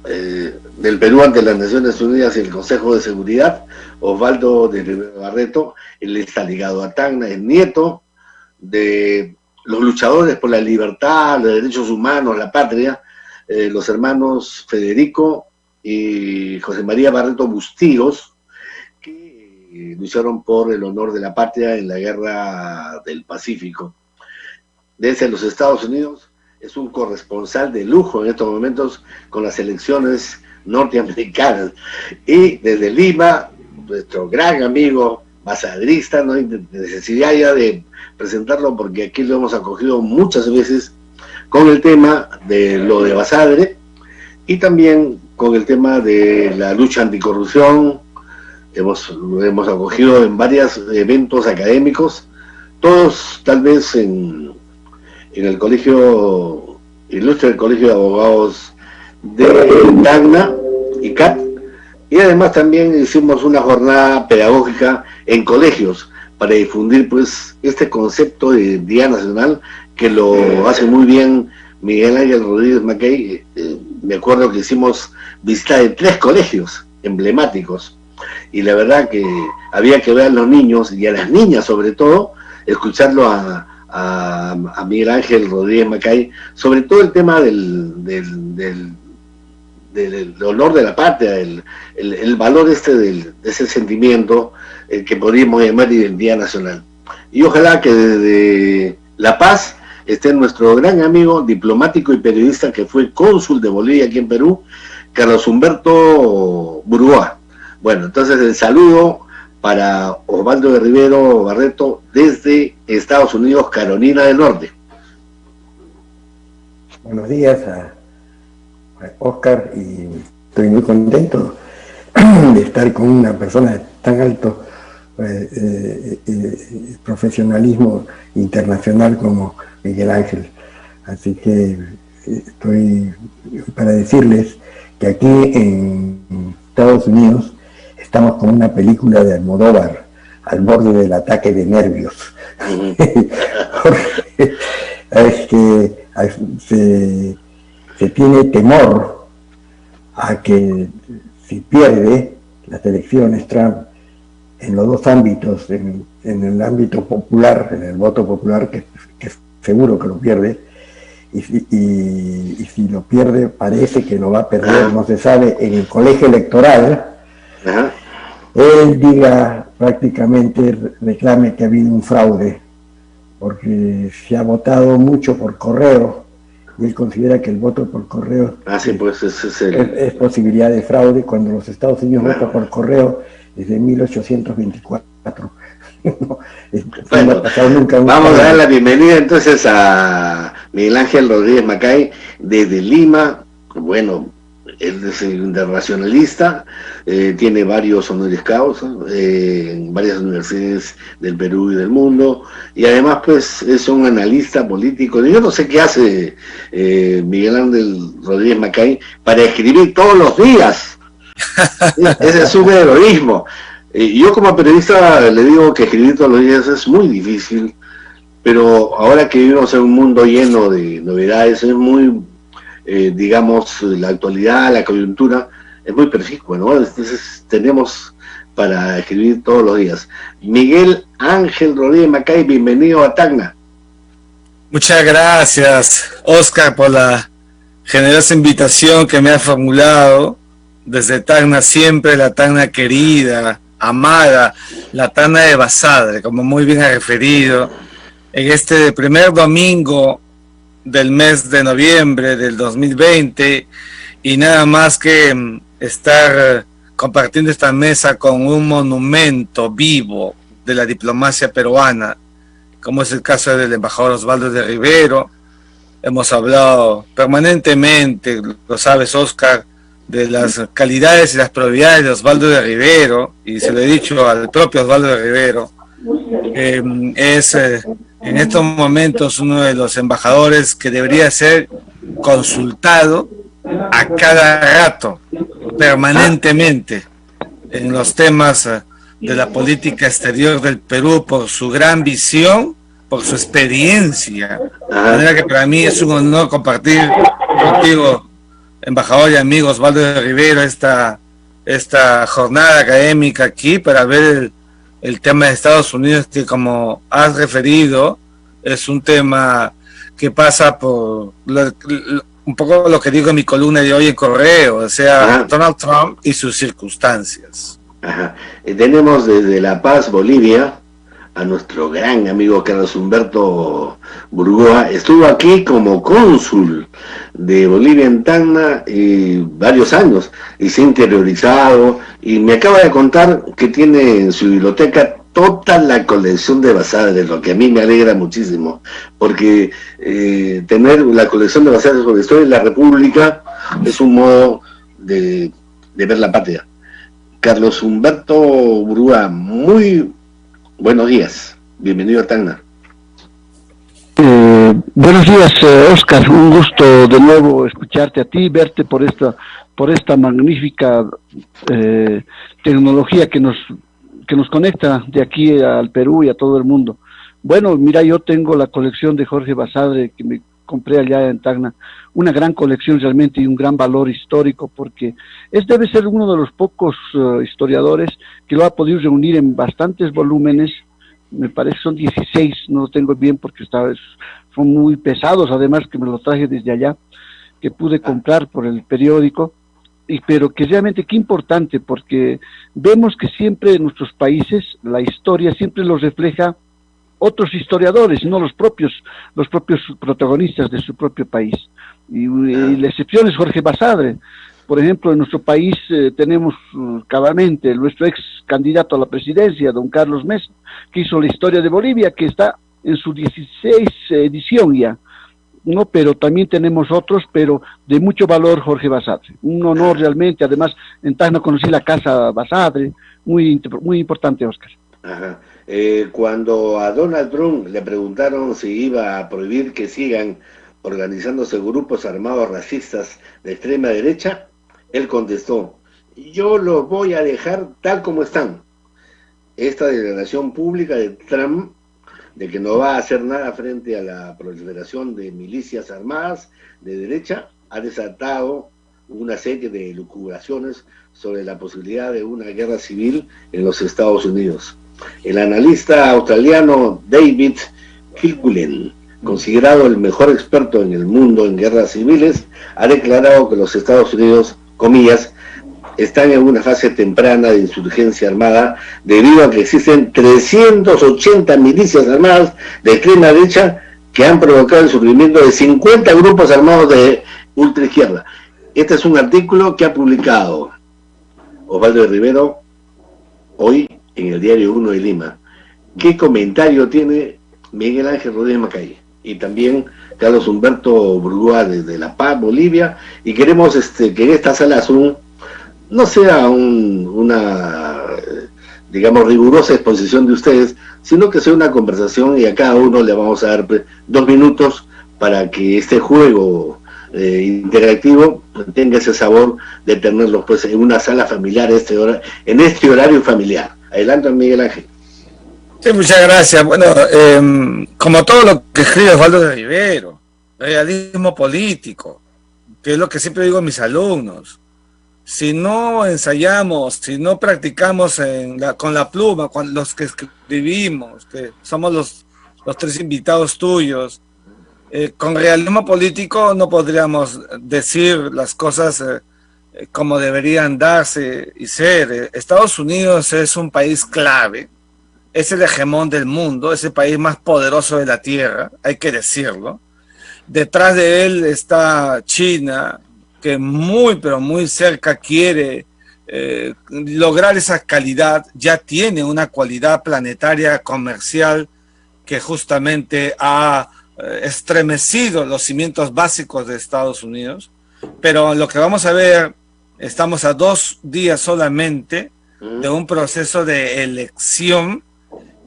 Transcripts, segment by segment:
del Perú ante las Naciones Unidas y el Consejo de Seguridad, Osvaldo de Rivero Barreto. Él está ligado a Tacna, es nieto de los luchadores por la libertad, los derechos humanos, la patria, los hermanos Federico y José María Barreto Bustíos, que lucharon por el honor de la patria en la Guerra del Pacífico. Desde los Estados Unidos es un corresponsal de lujo en estos momentos con las selecciones norteamericanas. Y desde Lima, nuestro gran amigo basadrista, no hay necesidad ya de presentarlo porque aquí lo hemos acogido muchas veces con el tema de lo de Basadre y también con el tema de la lucha anticorrupción. Lo hemos acogido en varios eventos académicos, todos tal vez en el colegio, ilustre el Colegio de Abogados de Tacna, ICAT, y además también hicimos una jornada pedagógica en colegios para difundir pues este concepto de Día Nacional que lo hace muy bien Miguel Ángel Rodríguez Mackay. Me acuerdo que hicimos visita de 3 colegios emblemáticos y la verdad que había que ver a los niños y a las niñas sobre todo, escucharlo a Miguel Ángel Rodríguez Mackay sobre todo el tema del honor de la patria, el valor de ese sentimiento que podríamos llamar identidad nacional. Y ojalá que desde La Paz esté nuestro gran amigo diplomático y periodista que fue cónsul de Bolivia aquí en Perú, Carlos Humberto Burgoa. Bueno, entonces el saludo para Osvaldo de Rivero Barreto desde Estados Unidos, Carolina del Norte. Buenos días a Oscar, y estoy muy contento de estar con una persona de tan alto profesionalismo internacional como Miguel Ángel. Así que estoy para decirles que aquí en Estados Unidos estamos con una película de Almodóvar, al borde del ataque de nervios. Se tiene temor a que si pierde las elecciones Trump en los dos ámbitos, en el ámbito popular, en el voto popular, que seguro que lo pierde, y si lo pierde parece que lo va a perder, no se sabe, en el colegio electoral, él diga prácticamente, reclame que ha habido un fraude, porque se ha votado mucho por correo, y él considera que el voto por correo es posibilidad de fraude, cuando los Estados Unidos votan por correo desde 1824. Bueno, vamos a dar la bienvenida entonces a Miguel Ángel Rodríguez Mackay desde Lima. Bueno, él es internacionalista, tiene varios honoris causa en varias universidades del Perú y del mundo, y además pues es un analista político. Yo no sé qué hace Miguel Ángel Rodríguez Mackay para escribir todos los días. Ese es su heroísmo. Yo como periodista le digo que escribir todos los días es muy difícil, pero ahora que vivimos en un mundo lleno de novedades, es muy, digamos, la actualidad, la coyuntura, es muy perfecto, ¿no? Entonces tenemos para escribir todos los días. Miguel Ángel Rodríguez Mackay, bienvenido a Tacna. Muchas gracias, Oscar, por la generosa invitación que me ha formulado desde Tacna, siempre la Tacna querida, amada, la Tacna de Basadre, como muy bien ha referido, en este primer domingo del mes de noviembre del 2020, y nada más que estar compartiendo esta mesa con un monumento vivo de la diplomacia peruana, como es el caso del embajador Osvaldo de Rivero. Hemos hablado permanentemente, lo sabes, Oscar, de las calidades y las probidades de Osvaldo de Rivero, y se lo he dicho al propio Osvaldo de Rivero, es en estos momentos uno de los embajadores que debería ser consultado a cada rato, permanentemente, en los temas de la política exterior del Perú, por su gran visión, por su experiencia. De manera que para mí es un honor compartir contigo, embajador y amigo Osvaldo de Rivero esta jornada académica aquí para ver el tema de Estados Unidos, que como has referido, es un tema que pasa por un poco lo que digo en mi columna de hoy en Correo, o sea, Donald Trump y sus circunstancias. Ajá. Tenemos desde La Paz, Bolivia, a nuestro gran amigo Carlos Humberto Burgoa. Estuvo aquí como cónsul de Bolivia en Tacna varios años y se ha interiorizado y me acaba de contar que tiene en su biblioteca toda la colección de Basadre, lo que a mí me alegra muchísimo, porque tener la colección de Basadre sobre la historia de la República es un modo de ver la patria. Carlos Humberto Burgoa, muy buenos días, bienvenido a Tacna. Buenos días, Oscar, un gusto de nuevo escucharte a ti, verte por esta magnífica tecnología que nos conecta de aquí al Perú y a todo el mundo. Bueno, mira, yo tengo la colección de Jorge Basadre que me compré allá en Tacna, una gran colección realmente y un gran valor histórico, porque debe ser uno de los pocos historiadores que lo ha podido reunir en bastantes volúmenes. Me parece que son 16, no lo tengo bien porque son muy pesados, además que me los traje desde allá, que pude comprar por el periódico, pero que realmente qué importante, porque vemos que siempre en nuestros países la historia siempre los refleja otros historiadores, no los propios protagonistas de su propio país. Y la excepción es Jorge Basadre. Por ejemplo, en nuestro país tenemos cabalmente nuestro ex candidato a la presidencia, don Carlos Mesa, que hizo la historia de Bolivia, que está en su 16 edición ya, ¿no? Pero también tenemos otros, pero de mucho valor Jorge Basadre. Un honor realmente, además en Tacna conocí la casa Basadre, muy importante, Oscar. Ajá. Cuando a Donald Trump le preguntaron si iba a prohibir que sigan organizándose grupos armados racistas de extrema derecha, él contestó: yo los voy a dejar tal como están. Esta declaración pública de Trump de que no va a hacer nada frente a la proliferación de milicias armadas de derecha ha desatado una serie de elucubraciones sobre la posibilidad de una guerra civil en los Estados Unidos. El analista australiano David Kilcullen, considerado el mejor experto en el mundo en guerras civiles, ha declarado que los Estados Unidos, comillas, están en una fase temprana de insurgencia armada debido a que existen 380 milicias armadas de extrema derecha que han provocado el surgimiento de 50 grupos armados de ultraizquierda. Este es un artículo que ha publicado Osvaldo de Rivero hoy en el Diario 1 de Lima. ¿Qué comentario tiene Miguel Ángel Rodríguez Macay? Y también Carlos Humberto Burgoa desde La Paz, Bolivia, y queremos que en esta sala Zoom no sea una, digamos, rigurosa exposición de ustedes, sino que sea una conversación y a cada uno le vamos a dar 2 minutos para que este juego interactivo tenga ese sabor de tenerlos pues en una sala familiar en este horario familiar. Adelante, Miguel Ángel. Sí, muchas gracias. Bueno, como todo lo que escribe Osvaldo de Rivero, realismo político, que es lo que siempre digo a mis alumnos. Si no ensayamos, si no practicamos con la pluma, con los que escribimos, que somos los 3 invitados tuyos, con realismo político no podríamos decir las cosas como deberían darse y ser. Estados Unidos es un país clave, es el hegemón del mundo, es el país más poderoso de la Tierra, hay que decirlo. Detrás de él está China, que muy, pero muy cerca quiere lograr esa calidad, ya tiene una cualidad planetaria comercial que justamente ha estremecido los cimientos básicos de Estados Unidos. Pero lo que vamos a ver, estamos a 2 días solamente de un proceso de elección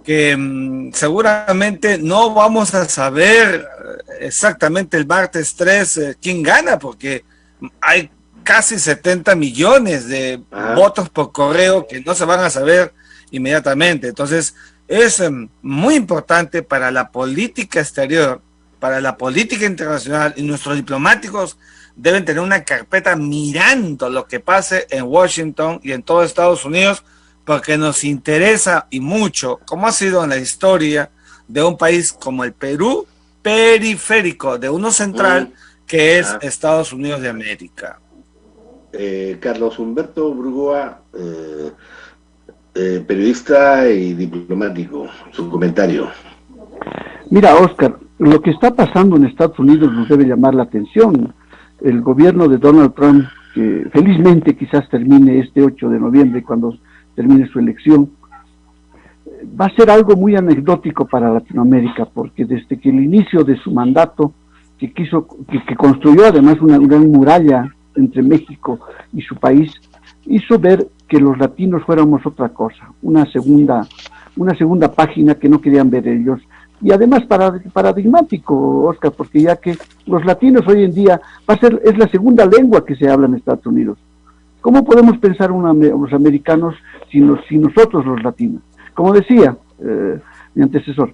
que seguramente no vamos a saber exactamente el martes 3 quién gana, porque hay casi 70 millones de votos por correo que no se van a saber inmediatamente. Entonces es muy importante para la política exterior, para la política internacional, y nuestros diplomáticos deben tener una carpeta mirando lo que pase en Washington y en todo Estados Unidos, porque nos interesa y mucho, como ha sido en la historia de un país como el Perú, periférico de uno central, que es Estados Unidos de América. Carlos Humberto Burgoa, periodista y diplomático, su comentario. Mira, Oscar, lo que está pasando en Estados Unidos nos debe llamar la atención. El gobierno de Donald Trump, que felizmente quizás termine este 8 de noviembre, cuando termine su elección, va a ser algo muy anecdótico para Latinoamérica, porque desde que el inicio de su mandato, que construyó además una gran muralla entre México y su país, hizo ver que los latinos fuéramos otra cosa, una segunda página que no querían ver ellos. Y además paradigmático, Oscar, porque ya que los latinos hoy en día es la segunda lengua que se habla en Estados Unidos. ¿Cómo podemos pensar los americanos sin nosotros los latinos? Como decía mi antecesor,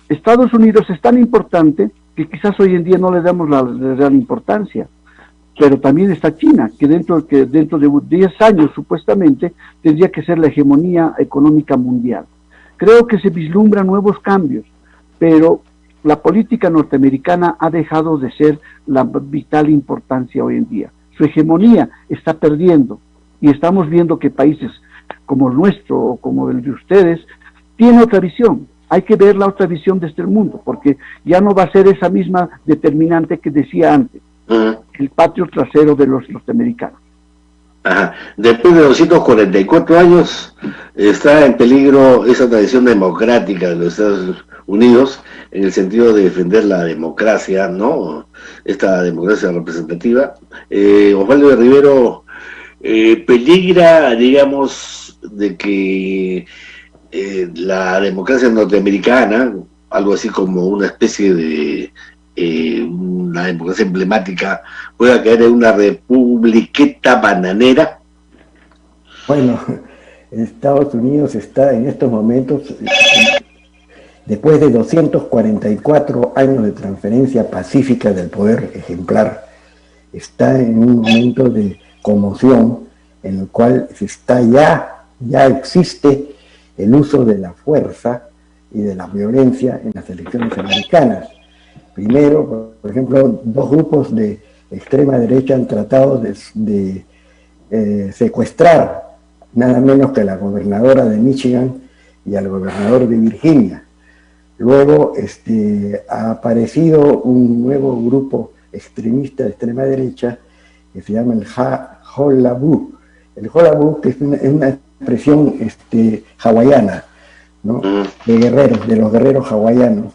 Estados Unidos es tan importante que quizás hoy en día no le damos la real importancia, pero también está China, que dentro de 10 años supuestamente tendría que ser la hegemonía económica mundial. Creo que se vislumbran nuevos cambios, pero la política norteamericana ha dejado de ser la vital importancia hoy en día. Su hegemonía está perdiendo y estamos viendo que países como el nuestro o como el de ustedes tienen otra visión. Hay que ver la otra visión desde el mundo, porque ya no va a ser esa misma determinante que decía antes, el patio trasero de los norteamericanos. Ajá. Después de 244 años está en peligro esa tradición democrática de los Estados Unidos, en el sentido de defender la democracia, ¿no? Esta democracia representativa. Osvaldo de Rivero, peligra, digamos, de que la democracia norteamericana, algo así como una especie de una democracia emblemática, pueda caer en una republiqueta bananera. Bueno, Estados Unidos está en estos momentos, después de 244 años de transferencia pacífica del poder ejemplar, está en un momento de conmoción en el cual ya existe el uso de la fuerza y de la violencia en las elecciones americanas. Primero, por ejemplo, dos grupos de extrema derecha han tratado de secuestrar nada menos que a la gobernadora de Michigan y al gobernador de Virginia. Luego ha aparecido un nuevo grupo extremista de extrema derecha que se llama el Holabu. El Holabu, que es una expresión hawaiana, ¿no? De los guerreros hawaianos,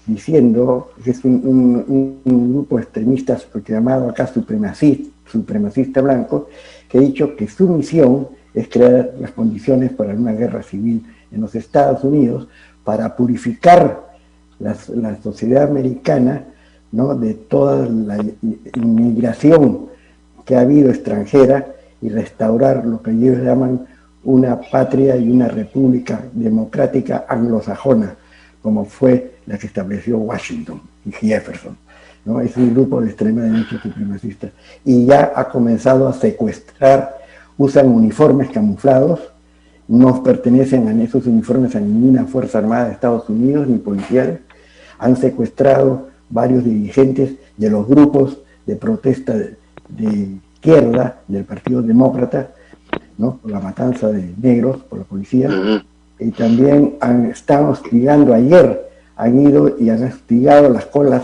diciendo que es un grupo extremista llamado acá supremacista blanco, que ha dicho que su misión es crear las condiciones para una guerra civil en los Estados Unidos, para purificar la sociedad americana, ¿no?, de toda la inmigración que ha habido extranjera y restaurar lo que ellos llaman una patria y una república democrática anglosajona, como fue la que estableció Washington y Jefferson, ¿no? Es un grupo de extrema derecha supremacista y ya ha comenzado a secuestrar, usan uniformes camuflados, no pertenecen a esos uniformes a ninguna Fuerza Armada de Estados Unidos ni policiales, han secuestrado varios dirigentes de los grupos de protesta de izquierda del Partido Demócrata, ¿no?, por la matanza de negros por la policía, y también están hostigando, ayer han ido y han hostigado las colas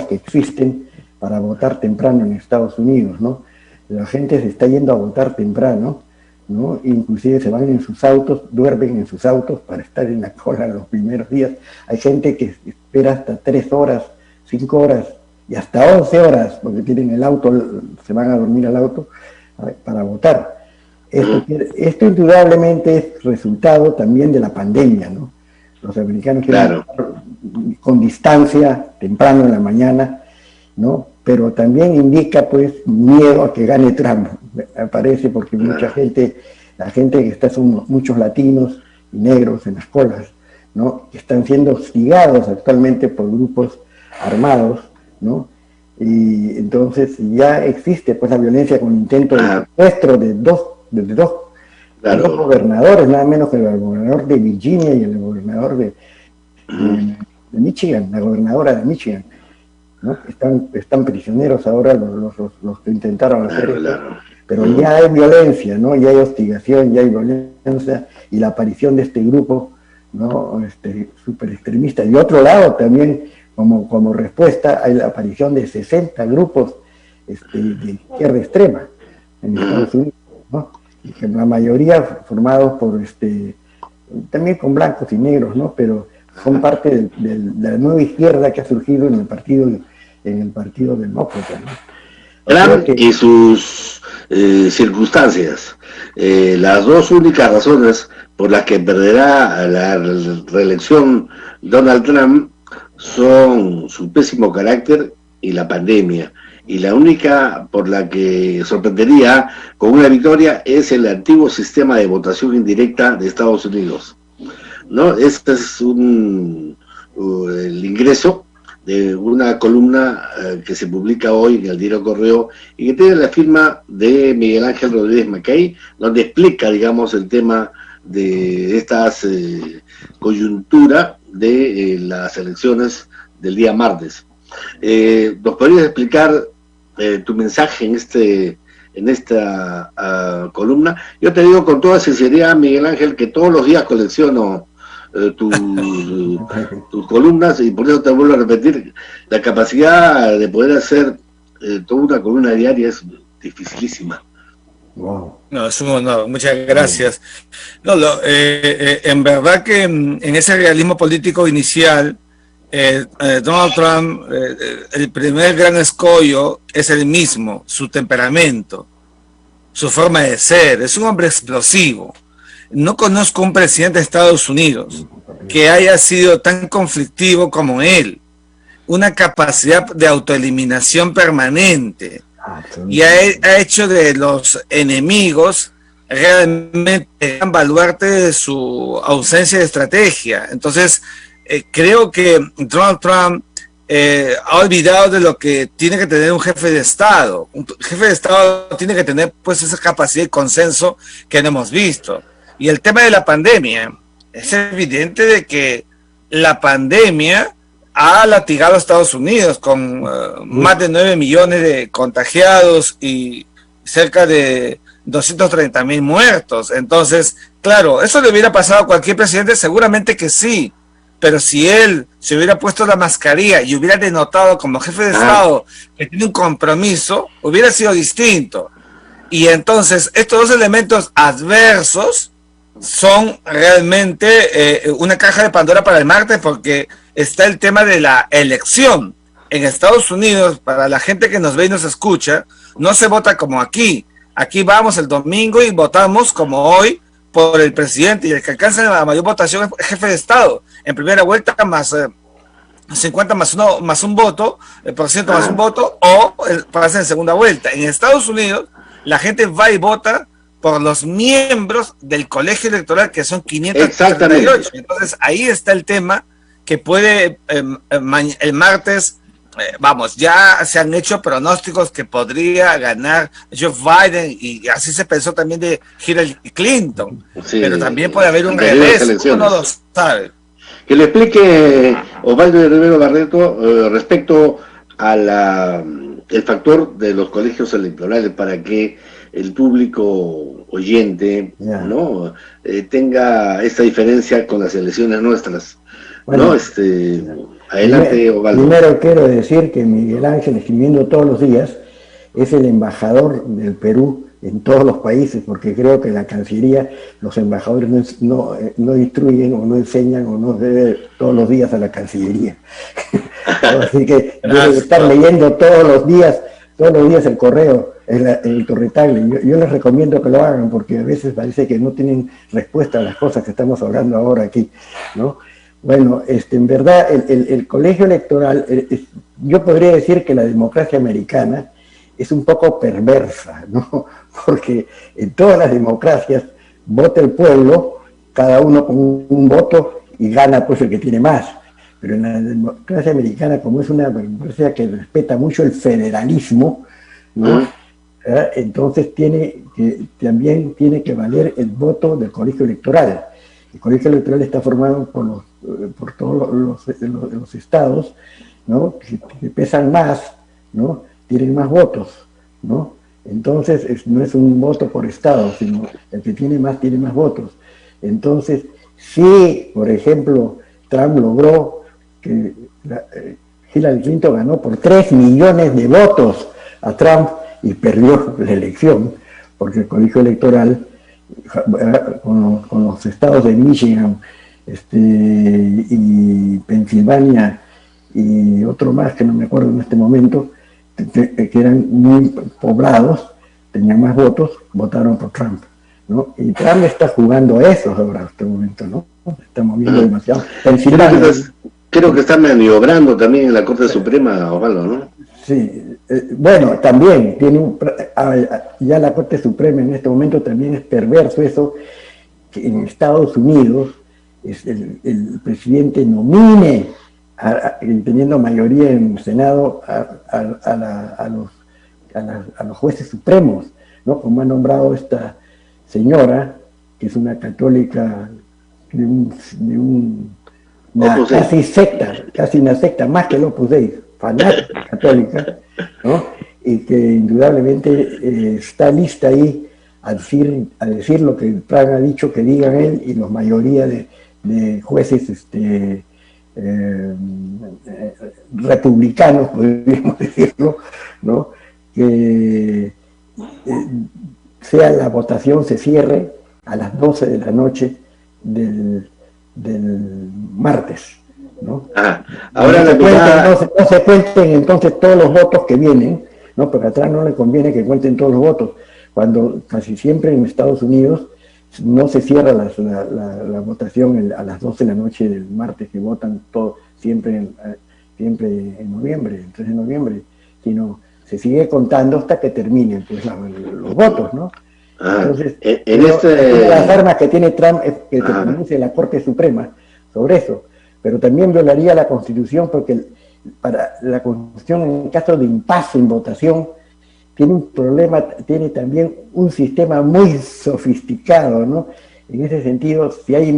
que existen para votar temprano en Estados Unidos, ¿no? La gente se está yendo a votar temprano, ¿no? Inclusive se van en sus autos, duermen en sus autos para estar en la cola los primeros días. Hay gente que espera hasta 3 horas, 5 horas y hasta 11 horas, porque tienen el auto, se van a dormir al auto para votar. Esto indudablemente es resultado también de la pandemia, ¿no? Los americanos quieren votar con distancia, temprano en la mañana, ¿no? Pero también indica, pues, miedo a que gane Trump, me parece, porque la gente que está, son muchos latinos y negros en las colas, ¿no?, que están siendo hostigados actualmente por grupos armados, ¿no?, y entonces ya existe pues la violencia con intento de secuestro de dos gobernadores, nada menos que el gobernador de Virginia y el gobernador de Michigan, la gobernadora de Michigan, ¿no? Están prisioneros ahora los que intentaron hacer esto, pero ya hay violencia, ¿no? Ya hay hostigación, ya hay violencia, y la aparición de este grupo, ¿no? Super extremista. Y otro lado también, como respuesta, hay la aparición de 60 grupos de izquierda extrema en Estados Unidos, ¿no? Y que la mayoría formados por también con blancos y negros, ¿no? Pero son parte de la nueva izquierda que ha surgido en el partido demócrata, ¿no? Trump y sus circunstancias. Las dos únicas razones por las que perderá la reelección Donald Trump son su pésimo carácter y la pandemia. Y la única por la que sorprendería con una victoria es el antiguo sistema de votación indirecta de Estados Unidos, ¿no? Este es el ingreso de una columna que se publica hoy en el Diario Correo y que tiene la firma de Miguel Ángel Rodríguez Mackay, donde explica, digamos, el tema de estas coyuntura de las elecciones del día martes. ¿Nos podrías explicar tu mensaje en esta columna? Yo te digo con toda sinceridad, Miguel Ángel, que todos los días colecciono tus columnas, y por eso te vuelvo a repetir, la capacidad de poder hacer toda una columna diaria es dificilísima. Wow. No, es un honor, muchas gracias. No, en verdad que en ese realismo político inicial, Donald Trump, el primer gran escollo es el mismo, su temperamento, su forma de ser. Es un hombre explosivo. No conozco un presidente de Estados Unidos que haya sido tan conflictivo como él. Una capacidad de autoeliminación permanente. Y ha hecho de los enemigos realmente un baluarte de su ausencia de estrategia. Entonces, creo que Donald Trump ha olvidado de lo que tiene que tener un jefe de Estado. Un jefe de Estado tiene que tener pues esa capacidad de consenso que no hemos visto. Y el tema de la pandemia, es evidente de que la pandemia ha latigado a Estados Unidos con más de 9 millones de contagiados y cerca de 230,000 muertos. Entonces, claro, ¿eso le hubiera pasado a cualquier presidente? Seguramente que sí. Pero si él se hubiera puesto la mascarilla y hubiera denotado como jefe de Estado que tiene un compromiso, hubiera sido distinto. Y entonces, estos dos elementos adversos son realmente una caja de Pandora para el martes, porque está el tema de la elección. En Estados Unidos, para la gente que nos ve y nos escucha, no se vota como aquí. Aquí vamos el domingo y votamos como hoy por el presidente, y el que alcanza la mayor votación es jefe de Estado. En primera vuelta más 50 más un voto, el por ciento más un voto, o pasa en segunda vuelta. En Estados Unidos, la gente va y vota por los miembros del colegio electoral, que son 538. Entonces, ahí está el tema que puede, el martes, ya se han hecho pronósticos que podría ganar Joe Biden, y así se pensó también de Hillary Clinton. Sí, pero también puede haber un revés, uno no lo sabe. Que le explique Osvaldo de Rivero Barreto respecto a el factor de los colegios electorales, para que el público oyente ¿no? Tenga esta diferencia con las elecciones nuestras. Bueno, ¿no? Adelante, Osvaldo. Primero quiero decir que Miguel Ángel, escribiendo todos los días, es el embajador del Perú en todos los países, porque creo que la Cancillería, los embajadores no instruyen o no enseñan o no deben todos los días a la Cancillería. Así que deben estar leyendo todos los días el correo, el torretagle. Yo les recomiendo que lo hagan, porque a veces parece que no tienen respuesta a las cosas que estamos hablando ahora aquí, ¿no? Bueno, en verdad, el colegio electoral, yo podría decir que la democracia americana es un poco perversa, ¿no? Porque en todas las democracias vota el pueblo, cada uno con un voto, y gana pues el que tiene más. pero en la democracia americana, como es una democracia que respeta mucho el federalismo, ¿no? Entonces también tiene que valer el voto del colegio electoral. El colegio electoral está formado por todos los estados, ¿no? que pesan más, ¿no? Tienen más votos, ¿no? Entonces no es un voto por estado, sino el que tiene más votos. Entonces, si, por ejemplo, Trump logró que Hillary Clinton ganó por 3 millones de votos a Trump y perdió la elección, porque el colegio electoral, con los estados de Michigan y Pensilvania y otro más que no me acuerdo en este momento, que eran muy poblados, tenían más votos, votaron por Trump, ¿no? Y Trump está jugando a eso ahora en este momento, ¿no? Está moviendo demasiado. Creo que está maniobrando también en la Corte Suprema, Osvaldo, ¿no? Sí, bueno, también tiene ya la Corte Suprema en este momento también es perverso eso, que en Estados Unidos el presidente nomine, teniendo mayoría en el Senado, a los jueces supremos, ¿no? Como ha nombrado esta señora, que es una católica casi una secta, más que el Opus Dei, fanática católica, ¿no? Y que indudablemente está lista ahí a decir lo que Trump ha dicho que digan él y la mayoría de jueces republicanos, podríamos decirlo, ¿no? Que la votación se cierre a las 12 de la noche del martes, ¿no? Ahora no se cuenten entonces todos los votos que vienen, ¿no? Porque atrás no le conviene que cuenten todos los votos, cuando casi siempre en Estados Unidos no se cierra la votación a las 12 de la noche del martes, que votan todos siempre en noviembre, el 3 de noviembre, sino se sigue contando hasta que terminen pues, los votos, ¿no? Entonces, las armas que tiene Trump es que se pronuncie la Corte Suprema sobre eso, pero también violaría la Constitución, porque para la Constitución, en caso de impasse en votación, tiene un problema, tiene también un sistema muy sofisticado, ¿no? En ese sentido, si hay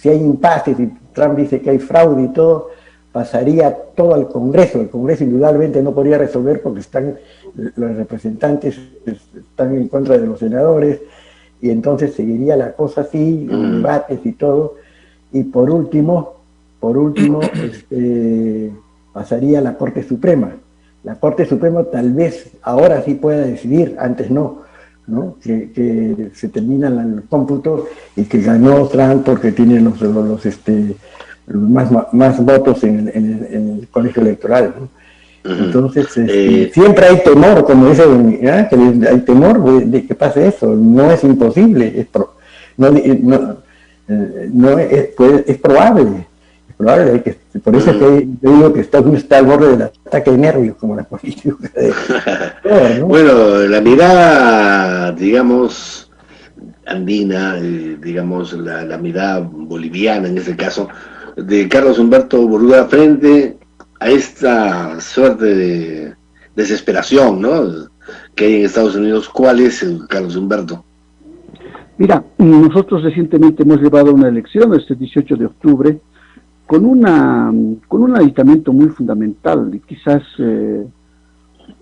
impasse, si Trump dice que hay fraude y todo, pasaría todo al Congreso. El Congreso indudablemente no podría resolver porque los representantes están en contra de los senadores, y entonces seguiría la cosa así, debates y todo, y por último pasaría a la Corte Suprema. La Corte Suprema tal vez ahora sí pueda decidir, antes no, que se termina el cómputo y que ganó Trump porque tiene más votos en el colegio electoral, ¿no? Entonces siempre hay temor, como dice que hay temor de que pase eso. No es imposible, es probable. Por eso es que yo digo que Estados Unidos está al borde del ataque de nervios, como la política ¿no? Bueno, la mirada, digamos, andina, digamos, la mirada boliviana en ese caso, de Carlos Humberto Boluda frente a esta suerte de desesperación, ¿no?, que hay en Estados Unidos. ¿Cuál es, Carlos Humberto? Mira, nosotros recientemente hemos llevado una elección, este 18 de octubre, con un aditamento muy fundamental, y quizás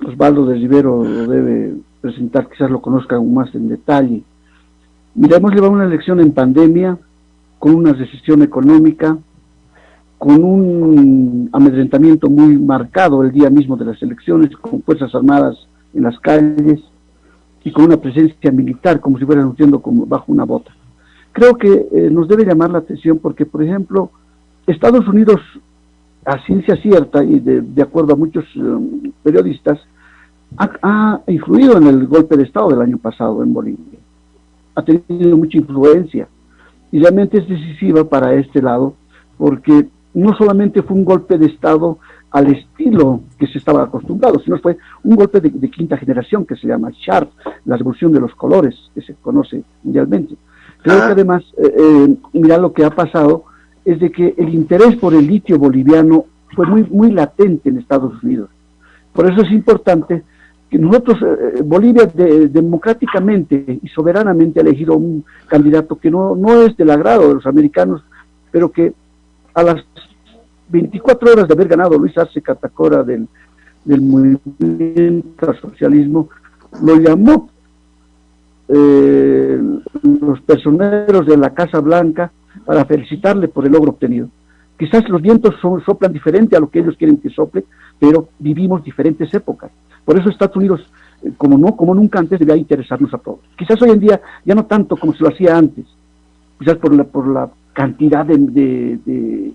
Osvaldo de Rivero lo debe presentar, quizás lo conozca aún más en detalle. Mira, hemos llevado una elección en pandemia, con una recesión económica, con un amedrentamiento muy marcado el día mismo de las elecciones, con fuerzas armadas en las calles y con una presencia militar como si fuera luciendo como bajo una bota. Creo que nos debe llamar la atención porque, por ejemplo, Estados Unidos, a ciencia cierta y de acuerdo a muchos periodistas, ha influido en el golpe de Estado del año pasado en Bolivia. Ha tenido mucha influencia y realmente es decisiva para este lado, porque no solamente fue un golpe de Estado al estilo que se estaba acostumbrado, sino fue un golpe de quinta generación que se llama Sharp, la revolución de los colores, que se conoce mundialmente. Creo que además, mira lo que ha pasado es de que el interés por el litio boliviano fue muy latente en Estados Unidos. Por eso es importante que nosotros, Bolivia democráticamente y soberanamente ha elegido un candidato que no es del agrado de los americanos, pero que a las 24 horas de haber ganado Luis Arce Catacora del movimiento al socialismo, lo llamó los personeros de la Casa Blanca para felicitarle por el logro obtenido. Quizás los vientos soplan diferente a lo que ellos quieren que sople, pero vivimos diferentes épocas. Por eso Estados Unidos, como nunca antes, debía interesarnos a todos. Quizás hoy en día ya no tanto como se lo hacía antes, quizás por la cantidad de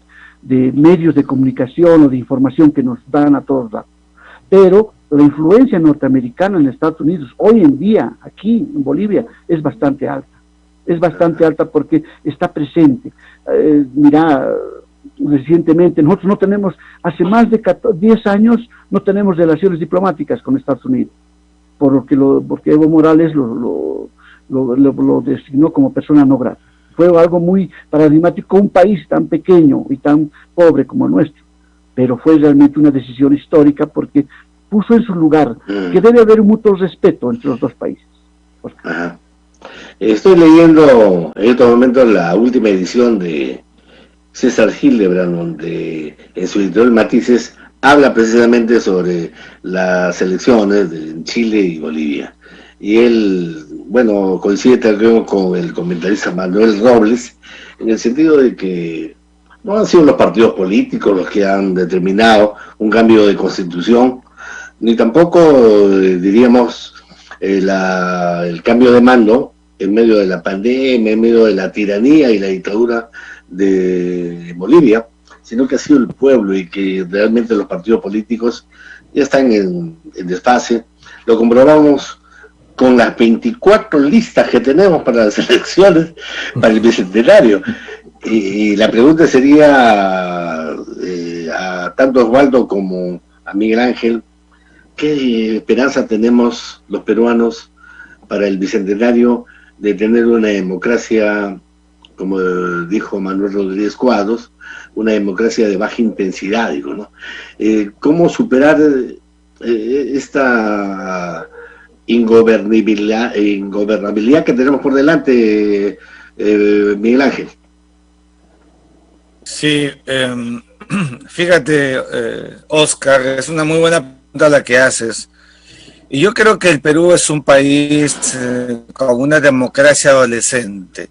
medios de comunicación o de información que nos dan a todos lados. Pero la influencia norteamericana en Estados Unidos hoy en día, aquí en Bolivia, es bastante alta. Es bastante alta porque está presente. Mira, recientemente nosotros no tenemos, hace más de 10 años, no tenemos relaciones diplomáticas con Estados Unidos, porque Evo Morales lo designó como persona no grata. Fue algo muy paradigmático, un país tan pequeño y tan pobre como el nuestro, pero fue realmente una decisión histórica porque puso en su lugar que debe haber un mutuo respeto entre los dos países. Ajá. Estoy leyendo en estos momentos la última edición de César Hildebrand, donde en su editorial Matices habla precisamente sobre las elecciones en Chile y Bolivia. Y él, bueno, coincide también con el comentarista Manuel Robles, en el sentido de que no han sido los partidos políticos los que han determinado un cambio de constitución, ni tampoco, diríamos, el cambio de mando en medio de la pandemia, en medio de la tiranía y la dictadura de Bolivia, sino que ha sido el pueblo y que realmente los partidos políticos ya están en desfase. Lo comprobamos con las 24 listas que tenemos para las elecciones, para el bicentenario. Y la pregunta sería a tanto Osvaldo como a Miguel Ángel, ¿qué esperanza tenemos los peruanos para el bicentenario de tener una democracia, como dijo Manuel Rodríguez Cuadros, una democracia de baja intensidad, digo, ¿no? ¿Cómo superar esta ingobernabilidad que tenemos por delante, Miguel Ángel? Sí, fíjate, Oscar, es una muy buena pregunta la que haces. Y yo creo que el Perú es un país con una democracia adolescente.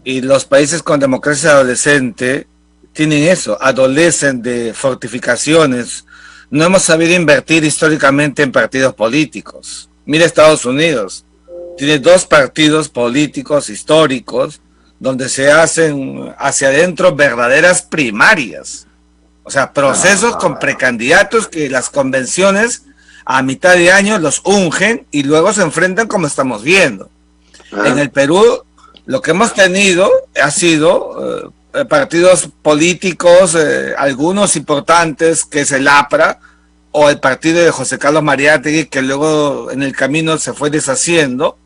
Y los países con democracia adolescente tienen eso, adolecen de fortificaciones. No hemos sabido invertir históricamente en partidos políticos. Mira Estados Unidos, tiene 2 partidos políticos históricos donde se hacen hacia adentro verdaderas primarias. O sea, procesos con precandidatos que las convenciones a mitad de año los ungen y luego se enfrentan como estamos viendo. En el Perú lo que hemos tenido ha sido partidos políticos, algunos importantes, que es el APRA o el partido de José Carlos Mariátegui, que luego en el camino se fue deshaciendo.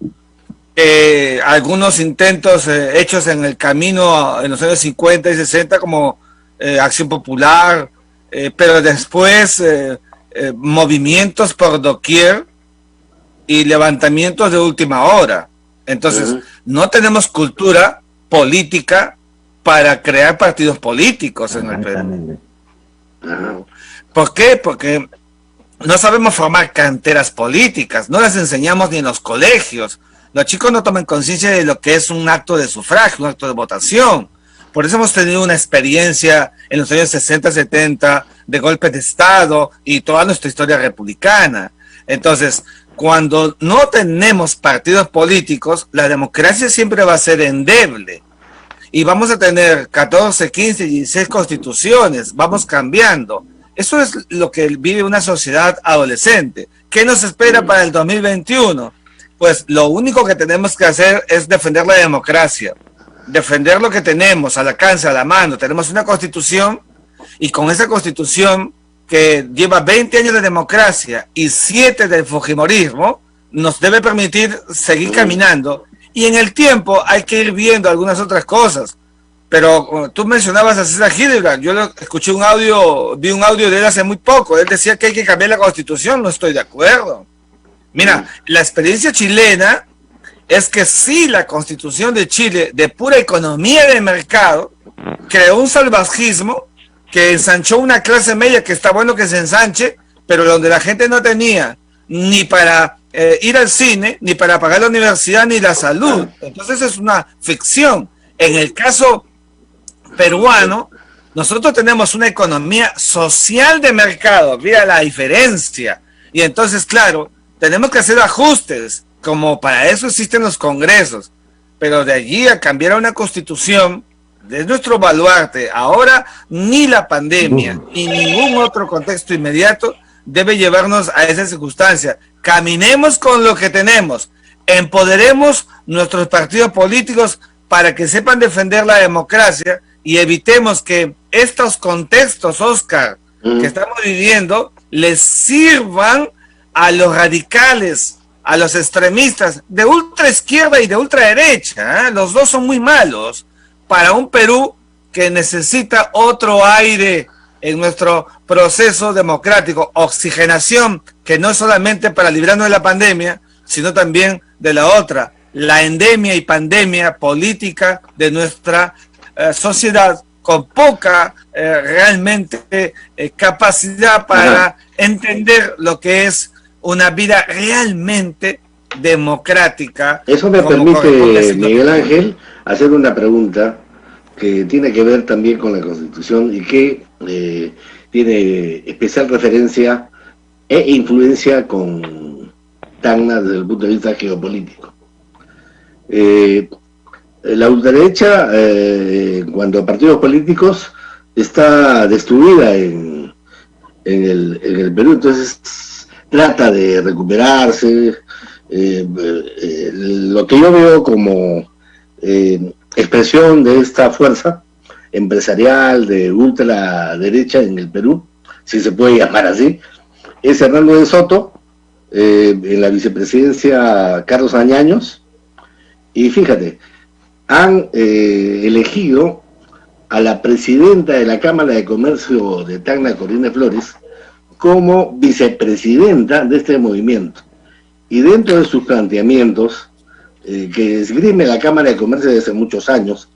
Algunos intentos hechos en el camino en los años 50 y 60 como Acción Popular, pero después movimientos por doquier y levantamientos de última hora. Entonces, no tenemos cultura política para crear partidos políticos en el Perú. ¿Por qué? Porque no sabemos formar canteras políticas, no las enseñamos ni en los colegios. Los chicos no toman conciencia de lo que es un acto de sufragio, un acto de votación. Por eso hemos tenido una experiencia en los años 60, 70 de golpes de Estado y toda nuestra historia republicana. Entonces, cuando no tenemos partidos políticos, la democracia siempre va a ser endeble. Y vamos a tener 14, 15, 16 constituciones, vamos cambiando. Eso es lo que vive una sociedad adolescente. ¿Qué nos espera para el 2021? Pues lo único que tenemos que hacer es defender la democracia, defender lo que tenemos al alcance, a la mano. Tenemos una constitución y con esa constitución que lleva 20 años de democracia y 7 del fujimorismo, nos debe permitir seguir caminando. Y en el tiempo hay que ir viendo algunas otras cosas, Pero tú mencionabas a César Hildebrandt, yo escuché vi un audio de él hace muy poco, él decía que hay que cambiar la Constitución, no estoy de acuerdo. Mira, la experiencia chilena es que sí, la Constitución de Chile, de pura economía de mercado, creó un salvajismo que ensanchó una clase media que está bueno que se ensanche, pero donde la gente no tenía ni para ir al cine, ni para pagar la universidad, ni la salud. Entonces es una ficción. En el caso peruano, nosotros tenemos una economía social de mercado, mira la diferencia. Y entonces, claro, tenemos que hacer ajustes, como para eso existen los congresos, pero de allí a cambiar a una constitución, de nuestro baluarte, ahora ni la pandemia, ni ningún otro contexto inmediato debe llevarnos a esa circunstancia. Caminemos con lo que tenemos, empoderemos nuestros partidos políticos para que sepan defender la democracia y evitemos que estos contextos, Oscar, que estamos viviendo, les sirvan a los radicales, a los extremistas de ultra izquierda y de ultra derecha. Los dos son muy malos para un Perú que necesita otro aire en nuestro proceso democrático, oxigenación, que no es solamente para librarnos de la pandemia, sino también de la otra, la endemia y pandemia política de nuestra sociedad, con poca realmente capacidad para entender lo que es una vida realmente democrática. Eso me permite, Miguel Ángel, hacer una pregunta que tiene que ver también con la Constitución y que tiene especial referencia e influencia con Tacna desde el punto de vista geopolítico. La ultraderecha, cuando a partidos políticos, está destruida en el Perú, entonces trata de recuperarse. Lo que yo veo como expresión de esta fuerza empresarial de ultraderecha en el Perú, si se puede llamar así, es Hernando de Soto, en la vicepresidencia Carlos Añaños, y fíjate, han elegido a la presidenta de la Cámara de Comercio de Tacna, Corina Flores, como vicepresidenta de este movimiento. Y dentro de sus planteamientos, que esgrime la Cámara de Comercio desde hace muchos años,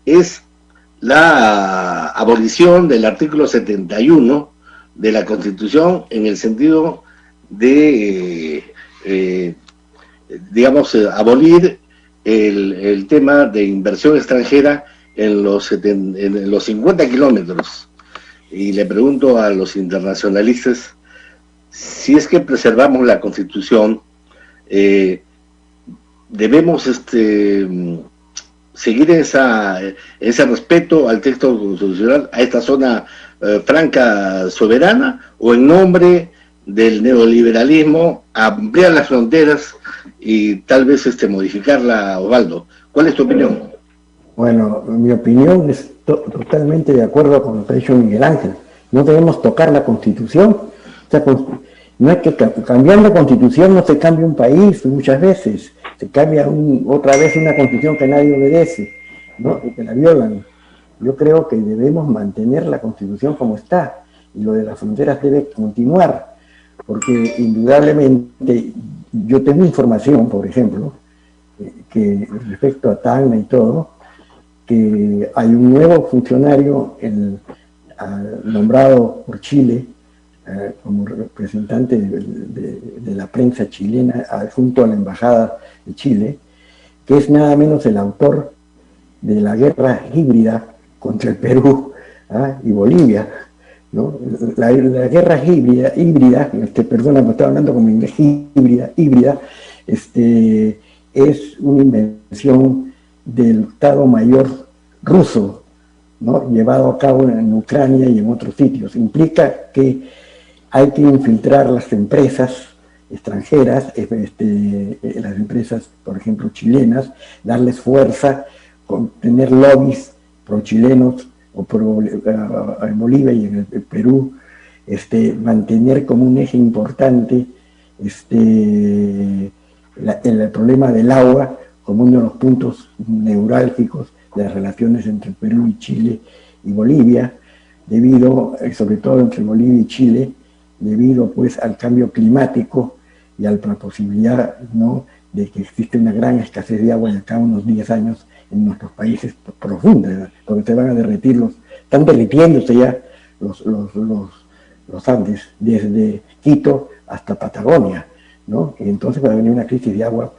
es la abolición del artículo 71 de la Constitución en el sentido de, abolir el tema de inversión extranjera en los 50 kilómetros. Y le pregunto a los internacionalistas, si es que preservamos la Constitución, debemos seguir ese respeto al texto constitucional, a esta zona franca soberana, o en nombre del neoliberalismo ampliar las fronteras y tal vez modificarla, Osvaldo. ¿Cuál es tu opinión? Bueno, mi opinión es totalmente de acuerdo con lo que ha dicho Miguel Ángel. No debemos tocar la Constitución. O sea, no hay que cambiar la Constitución, no se cambia un país muchas veces. Se cambia otra vez una Constitución que nadie obedece, ¿no? Y que la violan. Yo creo que debemos mantener la Constitución como está, y lo de las fronteras debe continuar, porque indudablemente yo tengo información, por ejemplo, que respecto a Tacna y todo, que hay un nuevo funcionario nombrado por Chile como representante de la prensa chilena junto a la Embajada de Chile, que es nada menos el autor de la guerra híbrida contra el Perú y Bolivia, ¿no? La guerra híbrida, perdona, me estaba hablando como inglés, híbrida, es una invención del Estado Mayor ruso, ¿no? Llevado a cabo en Ucrania y en otros sitios. Implica que hay que infiltrar las empresas extranjeras, las empresas, por ejemplo, chilenas, darles fuerza, tener lobbies pro-chilenos o en Bolivia y en el Perú, mantener como un eje importante el problema del agua como uno de los puntos neurálgicos de las relaciones entre Perú y Chile y Bolivia, debido, sobre todo entre Bolivia y Chile, debido pues al cambio climático y a la posibilidad, ¿no?, de que existe una gran escasez de agua de acá a unos 10 años en nuestros países profundos, donde se van a derretir están derritiéndose ya los Andes, desde Quito hasta Patagonia, ¿no? Y entonces va a venir una crisis de agua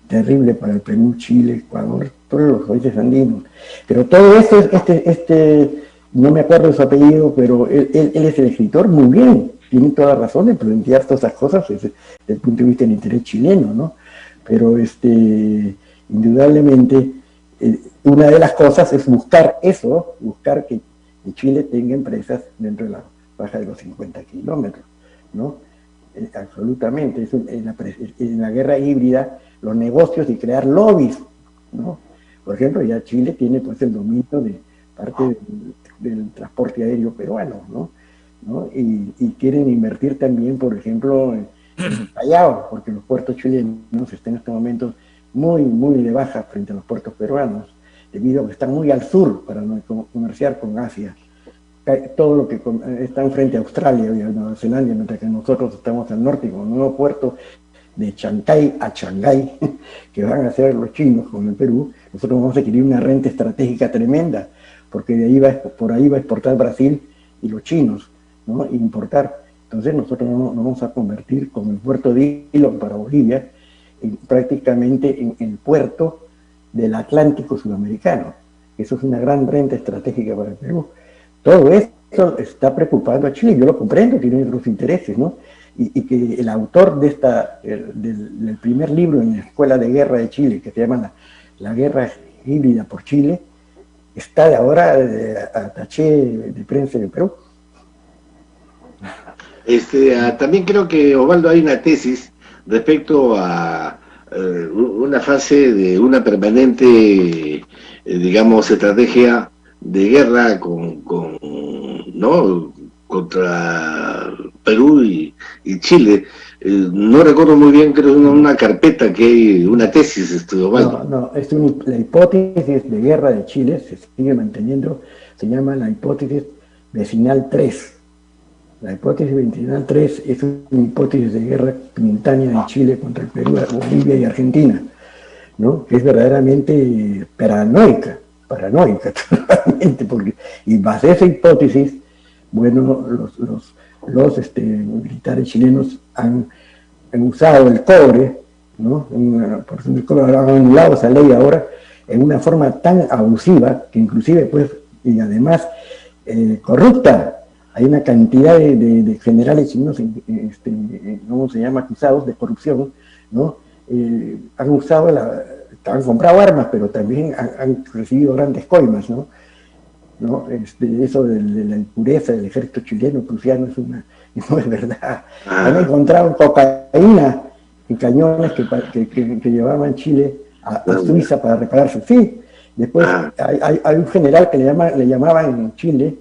terrible para el Perú, Chile, Ecuador, todos los países andinos. Pero todo esto, no me acuerdo de su apellido, pero él es el escritor, muy bien, tiene toda la razón de plantear todas esas cosas desde el punto de vista del interés chileno, ¿no? Pero indudablemente, una de las cosas es buscar que Chile tenga empresas dentro de la baja de los 50 kilómetros, ¿no? Absolutamente. En la guerra híbrida, los negocios y crear lobbies, ¿no? Por ejemplo, ya Chile tiene pues el dominio de parte del transporte aéreo peruano, ¿no? Y quieren invertir también, por ejemplo, en Callao, porque los puertos chilenos están en estos momentos muy, muy de baja frente a los puertos peruanos, debido a que están muy al sur para no comerciar con Asia. Todo lo que está frente a Australia y a Nueva Zelanda, mientras que nosotros estamos al norte con un nuevo puerto de Chancay a Shanghái, que van a hacer los chinos con el Perú. Nosotros vamos a adquirir una renta estratégica tremenda, porque por ahí va a exportar Brasil y los chinos, ¿no? Importar. Entonces nosotros nos vamos a convertir con el puerto de Hilo para Bolivia prácticamente en el puerto del Atlántico sudamericano. Eso es una gran renta estratégica para el Perú. Todo esto está preocupando a Chile, yo lo comprendo, tiene otros intereses, ¿no? Y que el autor del primer libro en la Escuela de Guerra de Chile, que se llama La Guerra Híbrida por Chile, está de ahora attaché de prensa en el Perú. También creo que, Osvaldo, hay una tesis respecto a una fase de una permanente, digamos, estrategia de guerra ¿no?, contra Perú y Chile. No recuerdo muy bien, creo que una carpeta que hay, una tesis, Osvaldo. No, la hipótesis de guerra de Chile se sigue manteniendo, se llama la hipótesis vecinal 3. La hipótesis vecinal 3 es una hipótesis de guerra simultánea de Chile contra el Perú, Bolivia y Argentina, ¿no? Que es verdaderamente paranoica totalmente, y bajo esa hipótesis, bueno, los militares chilenos han usado el cobre, ¿no? Por ejemplo, el cobre, han anulado esa ley ahora en una forma tan abusiva que inclusive, pues, y además corrupta. Hay una cantidad de generales chinos, ¿cómo se llama?, acusados de corrupción, ¿no? Han comprado armas, pero también han recibido grandes coimas, ¿no? Eso de la impureza del ejército chileno, prusiano, no es verdad. Han encontrado cocaína y cañones que llevaban Chile a Suiza para repararse. Sí, después hay un general que le llamaban en Chile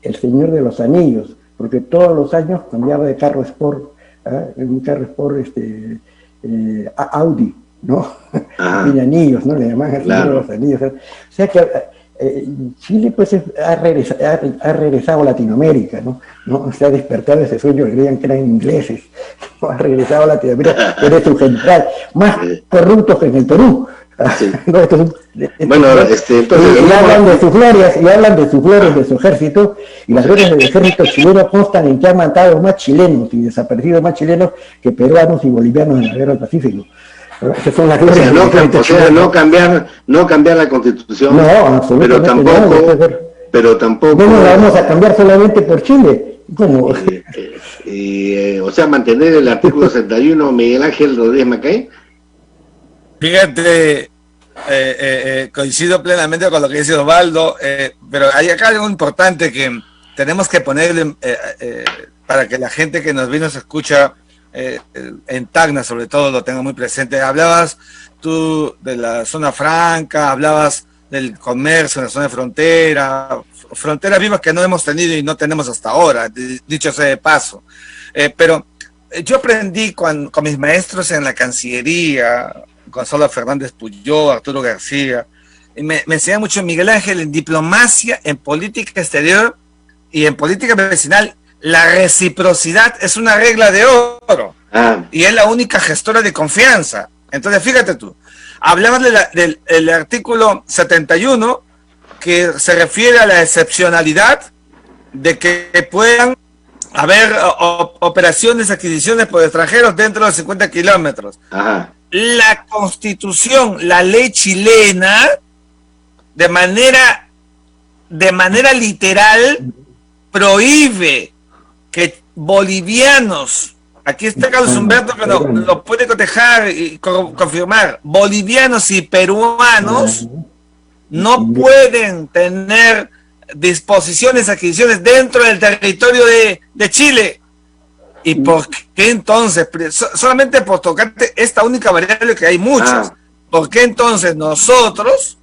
el señor de los anillos, porque todos los años cambiaba de carro Sport, un carro Sport Audi, ¿no? Tiene anillos, ¿no? Le llamaban el señor de los anillos. O sea que Chile pues ha regresado a Latinoamérica, ¿no? Se ha despertado ese sueño, creían que eran ingleses, ¿no? Ha regresado a Latinoamérica, pero es un central, más corruptos que en el Perú. Sí. No, entonces, y hablan de sus glorias, de su ejército, y las glorias del ejército chileno constan en que han matado más chilenos y desaparecido más chilenos que peruanos y bolivianos en la guerra del Pacífico. Esas son las glorias no cambiar la Constitución, no, absolutamente pero tampoco no la vamos a cambiar solamente por Chile. ¿Cómo? O sea, mantener el artículo 61, Miguel Ángel Rodríguez Macay. Fíjate, coincido plenamente con lo que dice Osvaldo, pero hay acá algo importante que tenemos que ponerle para que la gente que nos viene nos escucha en Tacna, sobre todo, lo tenga muy presente. Hablabas tú de la zona franca, hablabas del comercio en la zona de fronteras vivas que no hemos tenido y no tenemos hasta ahora, dicho sea de paso. Pero yo aprendí con mis maestros en la Cancillería, Gonzalo Fernández Puyó, Arturo García, me enseña mucho Miguel Ángel en diplomacia, en política exterior y en política vecinal. La reciprocidad es una regla de oro y es la única gestora de confianza. Entonces, fíjate tú, hablabas del artículo 71 que se refiere a la excepcionalidad de que puedan haber operaciones, adquisiciones por extranjeros dentro de los 50 kilómetros. La Constitución, la ley chilena, de manera literal, prohíbe que bolivianos, aquí está Carlos Humberto que lo puede cotejar y confirmar, bolivianos y peruanos no pueden tener disposiciones, adquisiciones dentro del territorio de Chile. ¿Y por qué entonces? Solamente por tocarte esta única variable, que hay muchas. ¿Por qué entonces nosotros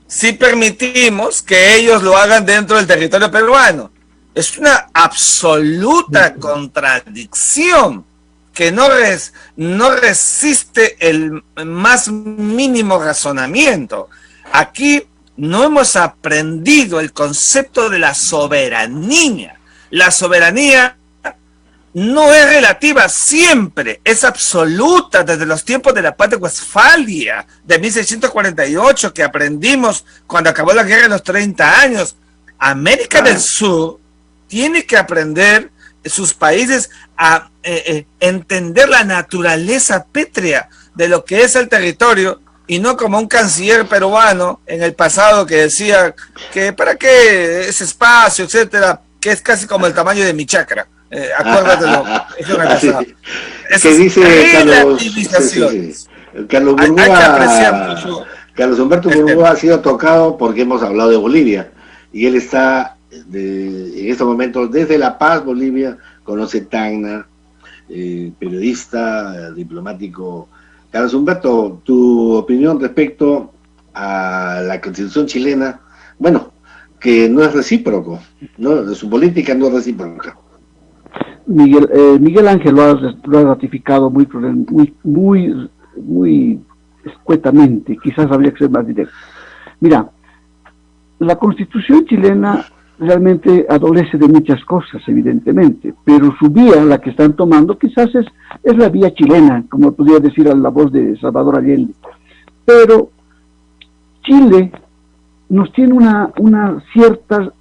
sí permitimos que ellos lo hagan dentro del territorio peruano? Es una absoluta contradicción que no resiste el más mínimo razonamiento. Aquí no hemos aprendido el concepto de la soberanía. La soberanía no es relativa siempre, es absoluta desde los tiempos de la Paz de Westfalia de 1648, que aprendimos cuando acabó la guerra de los 30 años. América del Sur tiene que aprender, sus países, a entender la naturaleza pétrea de lo que es el territorio, y no como un canciller peruano en el pasado que decía que para qué ese espacio, etcétera, que es casi como el tamaño de mi chacra. Acuérdatelo. Que dice Carlos Burgoa, Carlos Humberto Burgoa ha sido tocado porque hemos hablado de Bolivia, y él está en estos momentos desde La Paz, Bolivia, conoce Tacna, periodista, diplomático. Carlos Humberto, tu opinión respecto a la Constitución chilena, bueno, que no es recíproco, ¿no? Su política no es recíproca. Miguel Ángel lo ha ratificado muy escuetamente, quizás habría que ser más directo. Mira, la Constitución chilena realmente adolece de muchas cosas, evidentemente, pero su vía, la que están tomando, quizás es la vía chilena, como podría decir a la voz de Salvador Allende. Pero Chile nos tiene una cierta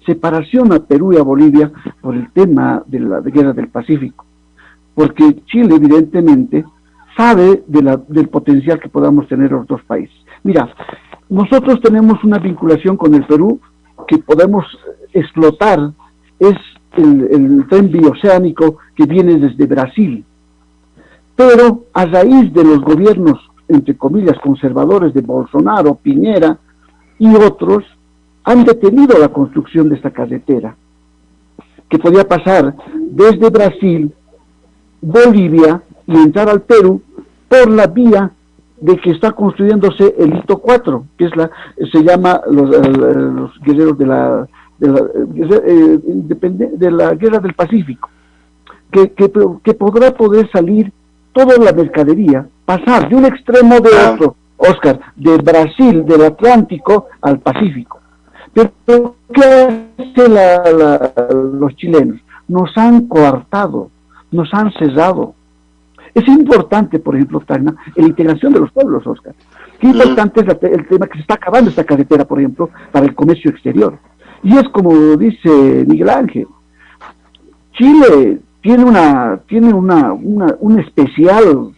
separación a Perú y a Bolivia por el tema de la guerra del Pacífico, porque Chile evidentemente sabe del potencial que podamos tener los dos países. Mira, nosotros tenemos una vinculación con el Perú que podemos explotar, es el tren bioceánico que viene desde Brasil, pero a raíz de los gobiernos, entre comillas, conservadores de Bolsonaro, Piñera y otros, han detenido la construcción de esta carretera, que podía pasar desde Brasil, Bolivia y entrar al Perú por la vía de que está construyéndose el hito 4, que es se llama los guerreros de la guerra del Pacífico, que podrá poder salir toda la mercadería, pasar de un extremo de otro, Oscar, de Brasil, del Atlántico al Pacífico. Pero ¿qué hacen los chilenos? Nos han coartado, nos han cerrado. Es importante, por ejemplo, Tacna, la integración de los pueblos, Oscar. Qué importante es el tema que se está acabando esta carretera, por ejemplo, para el comercio exterior. Y es como dice Miguel Ángel, Chile tiene un especial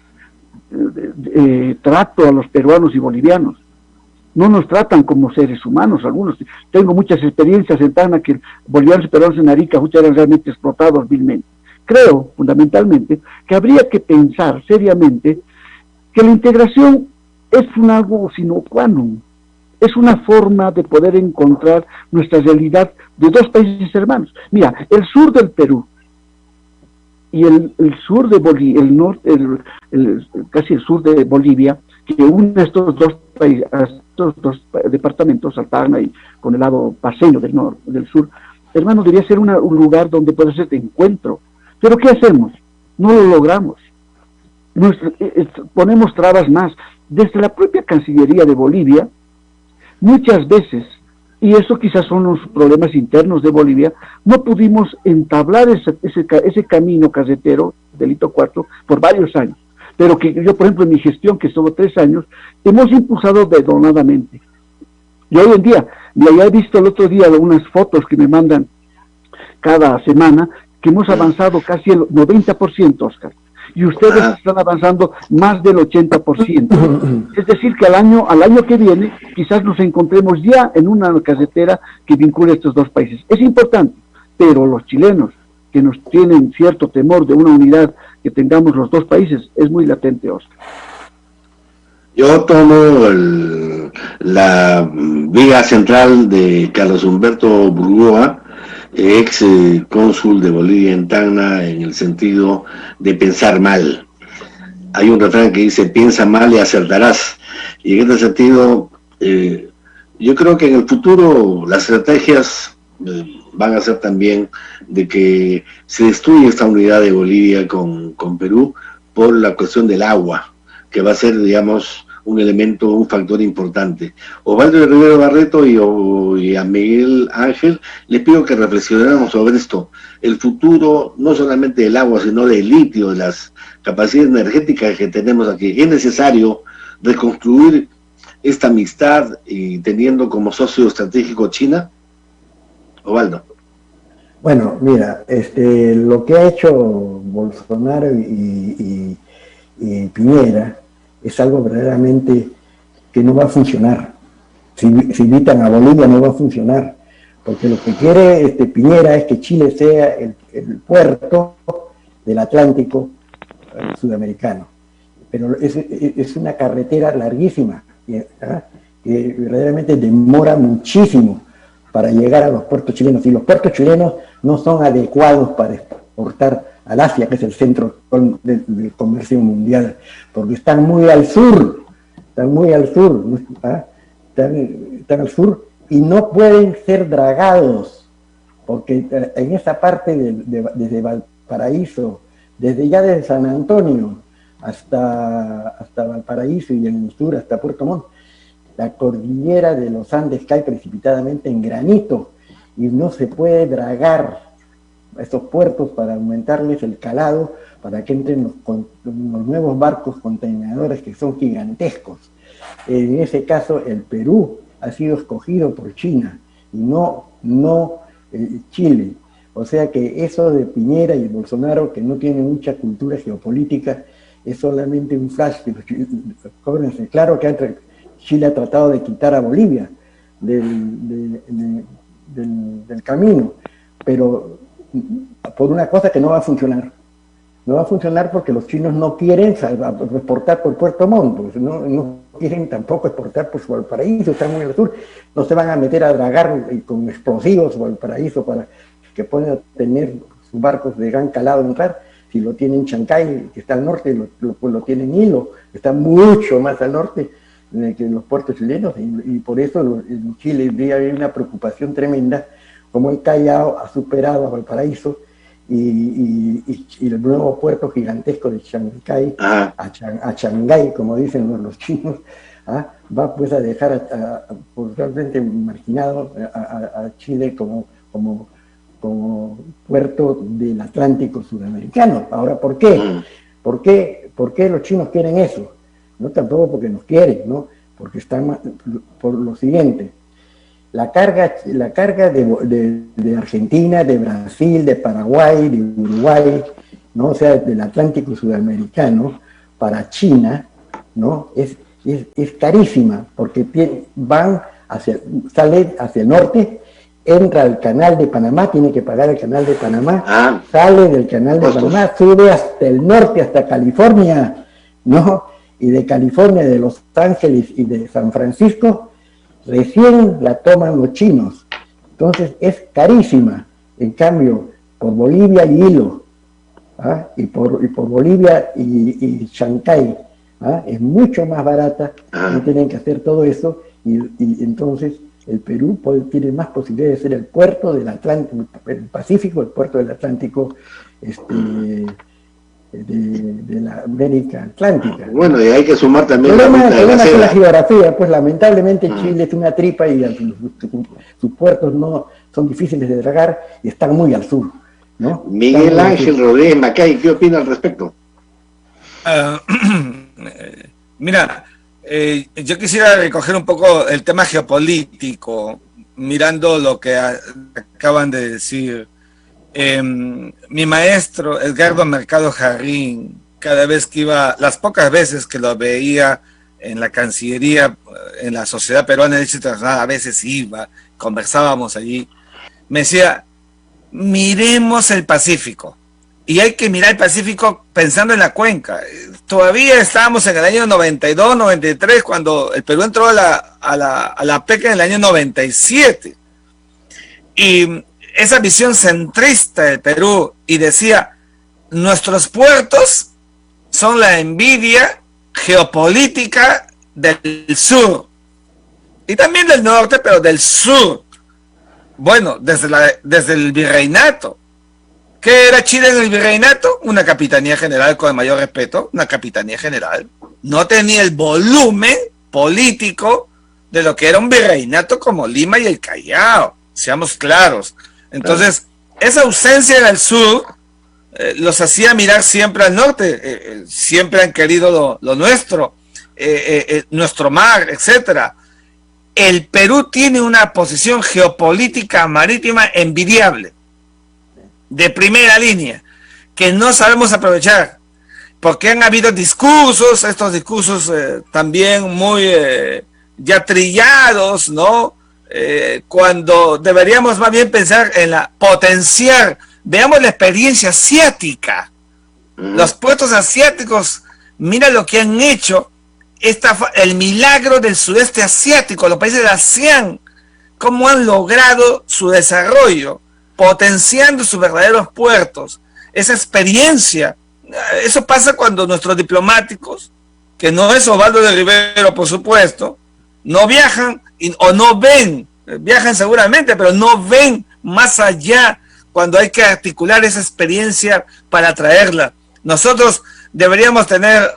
trato a los peruanos y bolivianos. No nos tratan como seres humanos, algunos. Tengo muchas experiencias en Tacna que bolivianos y peruanos en Arica muchas eran realmente explotados vilmente. Creo, fundamentalmente, que habría que pensar seriamente que la integración es algo sine qua non, es una forma de poder encontrar nuestra realidad de dos países hermanos. Mira, el sur del Perú y el sur de Bolivia, el norte, casi el sur de Bolivia, que une estos dos países, estos dos departamentos, Tacna y con el lado paseño del sur, hermano, debería ser un lugar donde puede ser de encuentro. Pero ¿qué hacemos? No lo logramos. Ponemos trabas más. desde la propia Cancillería de Bolivia, muchas veces, y eso quizás son los problemas internos de Bolivia, no pudimos entablar ese camino carretero del hito 4 por varios años. Pero que yo, por ejemplo, en mi gestión, que estuvo 3 años, hemos impulsado dedonadamente. Y hoy en día, ya he visto el otro día unas fotos que me mandan cada semana, que hemos avanzado casi el 90%, Oscar. Y ustedes están avanzando más del 80%. Es decir, que al año que viene, quizás nos encontremos ya en una carretera que vincule estos dos países. Es importante, pero los chilenos, que nos tienen cierto temor de una unidad que tengamos los dos países, es muy latente, Oscar. Yo tomo la vía central de Carlos Humberto Burgoa, ex cónsul de Bolivia en Tacna, en el sentido de pensar mal. Hay un refrán que dice, piensa mal y acertarás. Y en este sentido, yo creo que en el futuro las estrategias van a ser también de que se destruya esta unidad de Bolivia con Perú por la cuestión del agua, que va a ser, digamos, un factor importante. Osvaldo de Rivero Barreto y a Miguel Ángel, les pido que reflexionemos sobre esto. El futuro, no solamente del agua, sino del litio, de las capacidades energéticas que tenemos aquí. Es necesario reconstruir esta amistad y teniendo como socio estratégico China. Osvaldo. Bueno, mira, lo que ha hecho Bolsonaro y Piñera es algo verdaderamente que no va a funcionar. Si invitan a Bolivia no va a funcionar, porque lo que quiere Piñera es que Chile sea el puerto del Atlántico sudamericano. Pero es una carretera larguísima, que verdaderamente demora muchísimo para llegar a los puertos chilenos. Y los puertos chilenos no son adecuados para exportar al Asia, que es el centro del comercio mundial, porque están muy al sur, están al sur y no pueden ser dragados, porque en esa parte desde Valparaíso, desde San Antonio hasta Valparaíso y en el sur hasta Puerto Montt, la cordillera de los Andes cae precipitadamente en granito y no se puede dragar a estos puertos para aumentarles el calado, para que entren los nuevos barcos contenedores que son gigantescos. En ese caso, el Perú ha sido escogido por China y no Chile. O sea que eso de Piñera y Bolsonaro, que no tienen mucha cultura geopolítica, es solamente un flash. Cóbrense, claro que Chile ha tratado de quitar a Bolivia del camino, pero por una cosa que no va a funcionar. No va a funcionar porque los chinos no quieren exportar por Puerto Montt, porque no quieren tampoco exportar por Valparaíso, están muy al sur. No se van a meter a dragar con explosivos Valparaíso para que puedan tener sus barcos de gran calado entrar. Si lo tienen Chancay, que está al norte, pues lo tienen Hilo, que está mucho más al norte que los puertos chilenos, y por eso en Chile hay una preocupación tremenda, como el Callao ha superado a Valparaíso, y el nuevo puerto gigantesco de Chancay, a Shanghái, como dicen los chinos, va pues a dejar realmente marginado a Chile como puerto del Atlántico sudamericano. Ahora, ¿por qué? ¿Por qué los chinos quieren eso? No tampoco porque nos quieren, ¿no? Porque están por lo siguiente. La carga de Argentina, de Brasil, de Paraguay, de Uruguay, ¿no? O sea, del Atlántico sudamericano para China, ¿no? Es carísima, porque sale hacia el norte, entra al canal de Panamá, tiene que pagar el canal de Panamá, sale del canal de Panamá, sube hasta el norte, hasta California, ¿no? Y de California, de Los Ángeles y de San Francisco, recién la toman los chinos. Entonces es carísima. En cambio, por Bolivia y Hilo, y por Bolivia y Chancay, es mucho más barata, no tienen que hacer todo eso, y entonces el Perú tiene más posibilidades de ser el puerto del Atlántico, el Pacífico, el puerto del Atlántico de la América Atlántica. Bueno, y hay que sumar también El la ruta de la problema es la seda. geografía, pues lamentablemente Chile es una tripa y sus puertos no son difíciles de dragar y están muy al sur, ¿no? Miguel Ángel Rodríguez Macay, ¿qué opina al respecto? Mira, yo quisiera recoger un poco el tema geopolítico, mirando lo que acaban de decir. Mi maestro, Edgardo Mercado Jarrín, cada vez que iba, las pocas veces que lo veía en la Cancillería, en la Sociedad Peruana de Derecho Internacional, a veces iba, conversábamos allí, me decía, miremos el Pacífico. Y hay que mirar el Pacífico pensando en la cuenca. Todavía estábamos en el año 92, 93, cuando el Perú entró a la PEC en el año 97. Y esa visión centrista del Perú, y decía, nuestros puertos son la envidia geopolítica del sur. Y también del norte, pero del sur. Bueno, desde el virreinato. ¿Qué era Chile en el virreinato? Una capitanía general, con el mayor respeto, una capitanía general. No tenía el volumen político de lo que era un virreinato como Lima y el Callao, seamos claros. Entonces, esa ausencia en el sur los hacía mirar siempre al norte, siempre han querido lo nuestro, nuestro mar, etcétera. El Perú tiene una posición geopolítica marítima envidiable, de primera línea, que no sabemos aprovechar, porque han habido discursos, estos discursos también muy ya trillados, ¿no? Cuando deberíamos más bien pensar en potenciar, veamos la experiencia asiática, los puertos asiáticos, mira lo que han hecho, el milagro del sudeste asiático, los países de ASEAN, cómo han logrado su desarrollo, potenciando sus verdaderos puertos, esa experiencia. Eso pasa cuando nuestros diplomáticos, que no es Osvaldo de Rivero, por supuesto, no viajan o no ven, viajan seguramente, pero no ven más allá cuando hay que articular esa experiencia para traerla. Nosotros deberíamos tener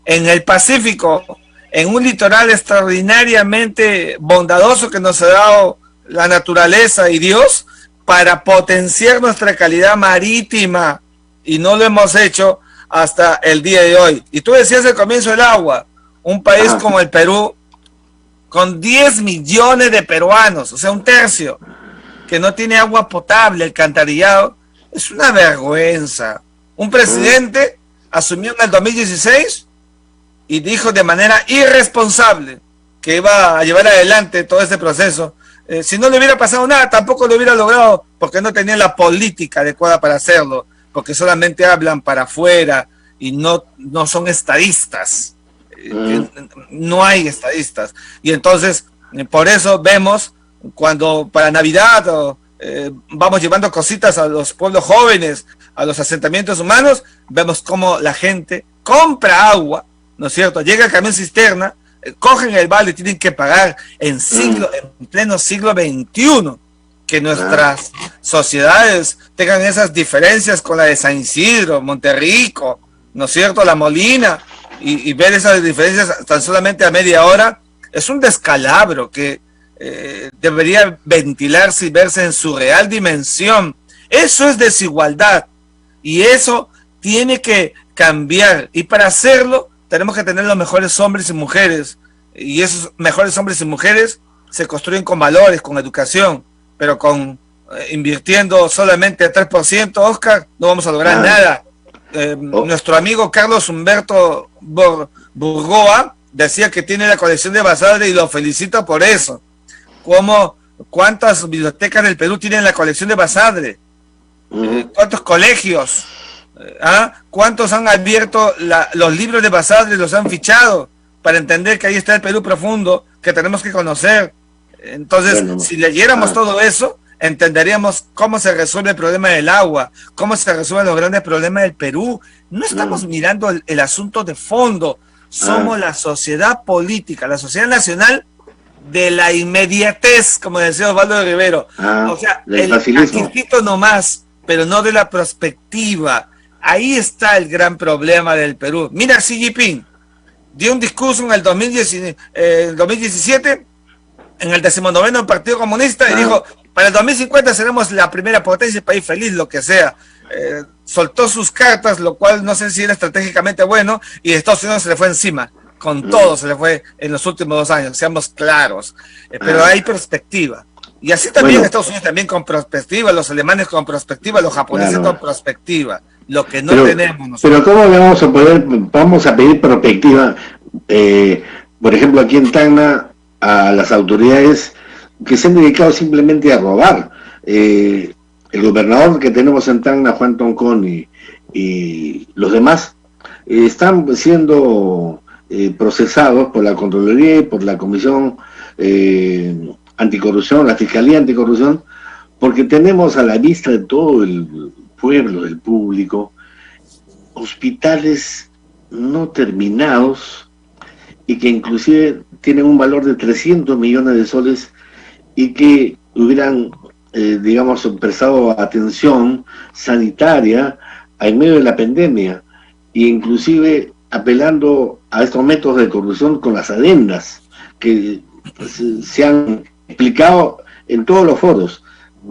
en el Pacífico, en un litoral extraordinariamente bondadoso que nos ha dado la naturaleza y Dios, para potenciar nuestra calidad marítima, y no lo hemos hecho hasta el día de hoy. Y tú decías al comienzo el agua, un país como el Perú, con 10 millones de peruanos, o sea, un tercio, que no tiene agua potable, alcantarillado, es una vergüenza. Un presidente asumió en el 2016 y dijo de manera irresponsable que iba a llevar adelante todo este proceso. Si no le hubiera pasado nada, tampoco lo hubiera logrado, porque no tenía la política adecuada para hacerlo, porque solamente hablan para afuera y no son estadistas. No hay estadistas. Y entonces, por eso vemos, cuando para Navidad vamos llevando cositas a los pueblos jóvenes, a los asentamientos humanos, vemos cómo la gente compra agua, ¿no es cierto? Llega el camión cisterna, cogen el balde y tienen que pagar en pleno siglo XXI, que nuestras sociedades tengan esas diferencias con la de San Isidro, Monterrico, ¿no es cierto? La Molina, y ver esas diferencias tan solamente a media hora, es un descalabro que debería ventilarse y verse en su real dimensión. Eso es desigualdad, y eso tiene que cambiar, y para hacerlo tenemos que tener los mejores hombres y mujeres, y esos mejores hombres y mujeres se construyen con valores, con educación, pero con invirtiendo solamente el 3%, Oscar, no vamos a lograr nada. Nuestro amigo Carlos Humberto Burgoa decía que tiene la colección de Basadre, y lo felicito por eso. ¿Cuántas bibliotecas del Perú tienen la colección de Basadre? ¿Cuántos colegios? ¿Cuántos han abierto los libros de Basadre y los han fichado para entender que ahí está el Perú profundo que tenemos que conocer? Entonces, si leyéramos todo eso, entenderíamos cómo se resuelve el problema del agua, cómo se resuelven los grandes problemas del Perú. No estamos mirando el asunto de fondo. Somos la sociedad política, la sociedad nacional de la inmediatez, como decía Osvaldo de Rivero. O sea, el aquisito nomás, pero no de la perspectiva. Ahí está el gran problema del Perú. Mira, Xi Jinping dio un discurso en el 2017 en el 19º Partido Comunista y dijo, para el 2050 seremos la primera potencia, país feliz, lo que sea. Soltó sus cartas, lo cual no sé si era estratégicamente bueno, y Estados Unidos se le fue encima. Con todo se le fue en los últimos 2 años, seamos claros. Pero hay perspectiva. Y así también Estados Unidos también con perspectiva, los alemanes con perspectiva, los japoneses con perspectiva. Lo que no tenemos nosotros. Pero ¿cómo le vamos a pedir perspectiva? Por ejemplo, aquí en Tacna, a las autoridades que se han dedicado simplemente a robar. El gobernador que tenemos en Tacna, Juan Toncón, y los demás, están siendo procesados por la Contraloría y por la Comisión Anticorrupción, la Fiscalía Anticorrupción, porque tenemos a la vista de todo el pueblo, del público, hospitales no terminados y que inclusive tienen un valor de 300 millones de soles y que hubieran, digamos, prestado atención sanitaria en medio de la pandemia, e inclusive apelando a estos métodos de corrupción con las adendas que se han explicado en todos los foros.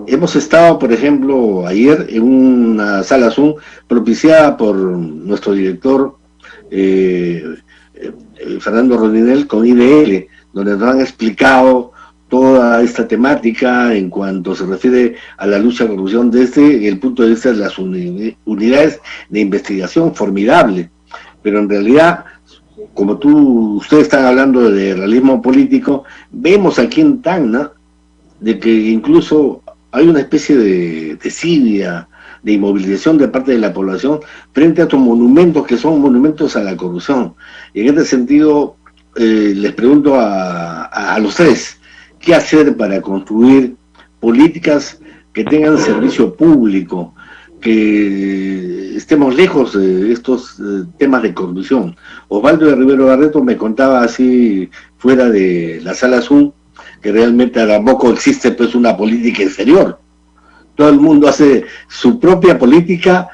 Hemos estado, por ejemplo, ayer en una sala Zoom propiciada por nuestro director Fernando Rodinel con IDL, donde nos han explicado toda esta temática en cuanto se refiere a la lucha contra la corrupción desde el punto de vista de las unidades de investigación formidable. Pero en realidad, como ustedes están hablando de realismo político, vemos aquí en Tacna de que incluso hay una especie de desidia, de inmovilización de parte de la población frente a estos monumentos que son monumentos a la corrupción. Y en este sentido, les pregunto a los tres, ¿qué hacer para construir políticas que tengan servicio público, que estemos lejos de estos temas de corrupción? Osvaldo de Rivero Barreto me contaba así fuera de la sala Zoom que realmente tampoco existe pues una política exterior. Todo el mundo hace su propia política,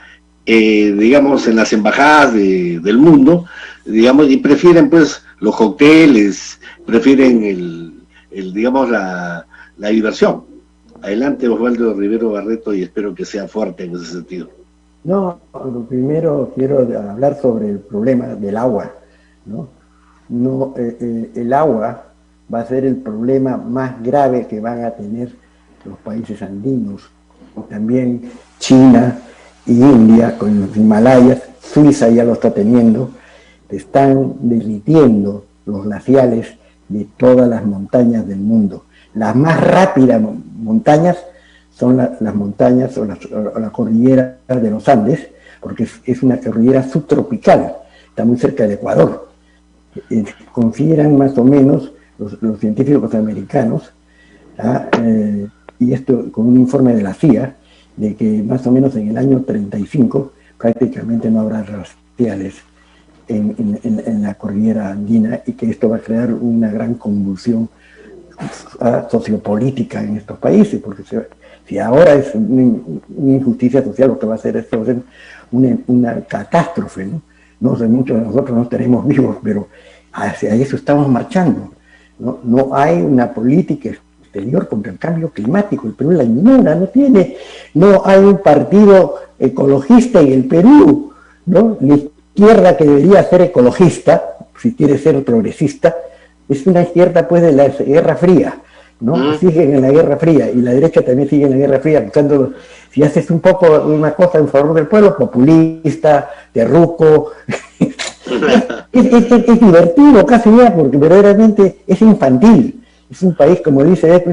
digamos, en las embajadas del mundo, digamos, y prefieren pues los cócteles, prefieren digamos, la diversión. Adelante, Osvaldo Rivero Barreto, y espero que sea fuerte en ese sentido. No, lo primero quiero hablar sobre el problema del agua, ¿no? El agua va a ser el problema más grave que van a tener los países andinos, también China y India con los Himalayas, Suiza ya lo está teniendo, están derritiendo los glaciales de todas las montañas del mundo. Las más rápidas montañas son las montañas o la cordillera de los Andes, porque es una cordillera subtropical, está muy cerca del Ecuador. Consideran más o menos los científicos americanos, y esto con un informe de la CIA, de que más o menos en el año 35 prácticamente no habrá glaciales en la cordillera andina, y que esto va a crear una gran convulsión sociopolítica en estos países, porque si ahora es una injusticia social, lo que va a hacer esto va a ser una catástrofe, ¿no? Muchos de nosotros no estaremos vivos, pero hacia eso estamos marchando, ¿no? No hay una política exterior contra el cambio climático. El Perú la ignora, no hay un partido ecologista en el Perú, ¿no? La izquierda, que debería ser ecologista, si quiere ser progresista, es una izquierda pues de la Guerra Fría, ¿no? Siguen en la Guerra Fría, y la derecha también sigue en la Guerra Fría, buscando, si haces un poco una cosa en favor del pueblo, populista, terruco. es divertido casi ya, porque verdaderamente es infantil. Es un país, como dice,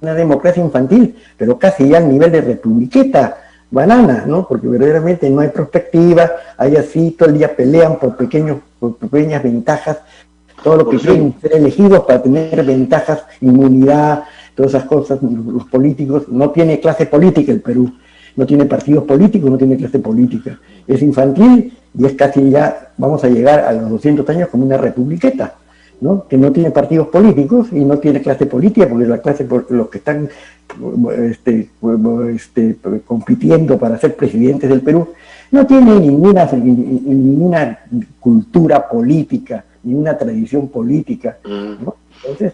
una democracia infantil, pero casi ya al nivel de republiqueta banana, ¿no? Porque verdaderamente no hay perspectiva, hay así, todo el día pelean por pequeñas ventajas, todo lo que quieren ser elegidos para tener ventajas, inmunidad, todas esas cosas. Los políticos, no tiene clase política el Perú, no tiene partidos políticos, no tiene clase política, es infantil y es casi ya, vamos a llegar a los 200 años como una republiqueta, ¿no? Que no tiene partidos políticos y no tiene clase política, porque los que están compitiendo para ser presidentes del Perú no tiene ninguna cultura política, ninguna tradición política, ¿no? Entonces,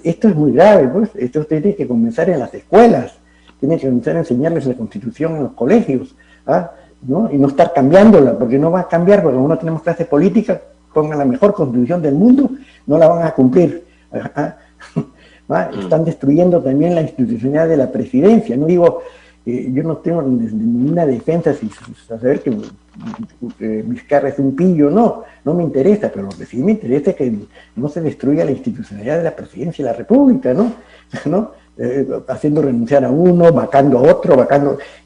esto es muy grave, pues. Esto tiene que comenzar en las escuelas, tiene que comenzar a enseñarles la Constitución en los colegios, ¿no? Y no estar cambiándola, porque no va a cambiar, porque como no tenemos clase política, pongan la mejor Constitución del mundo, no la van a cumplir. Están destruyendo también la institucionalidad de la presidencia. No digo, yo no tengo ninguna defensa si saber que Vizcarra es un pillo, no me interesa, pero lo que sí me interesa es que no se destruya la institucionalidad de la presidencia de la República, ¿no? Haciendo renunciar a uno, vacando a otro,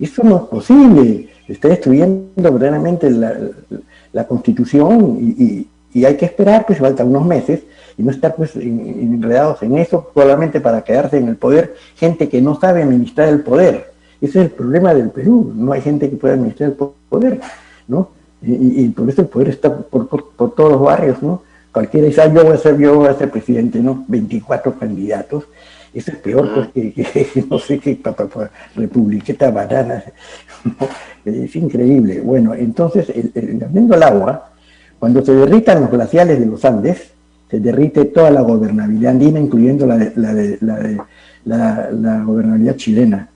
eso no es posible. Está destruyendo verdaderamente la Constitución y hay que esperar, pues faltan unos meses, y no estar pues enredados en eso solamente para quedarse en el poder, gente que no sabe administrar el poder. Ese es el problema del Perú, no hay gente que pueda administrar el poder, ¿no? Y por eso el poder está por todos los barrios, ¿no? Cualquiera dice, yo voy a ser presidente, ¿no? 24 candidatos. Eso es peor pues, que no sé qué republiqueta banana, ¿no? Es increíble. Bueno, entonces, volviendo al agua, cuando se derritan los glaciales de los Andes, se derrite toda la gobernabilidad andina, incluyendo la gobernabilidad chilena,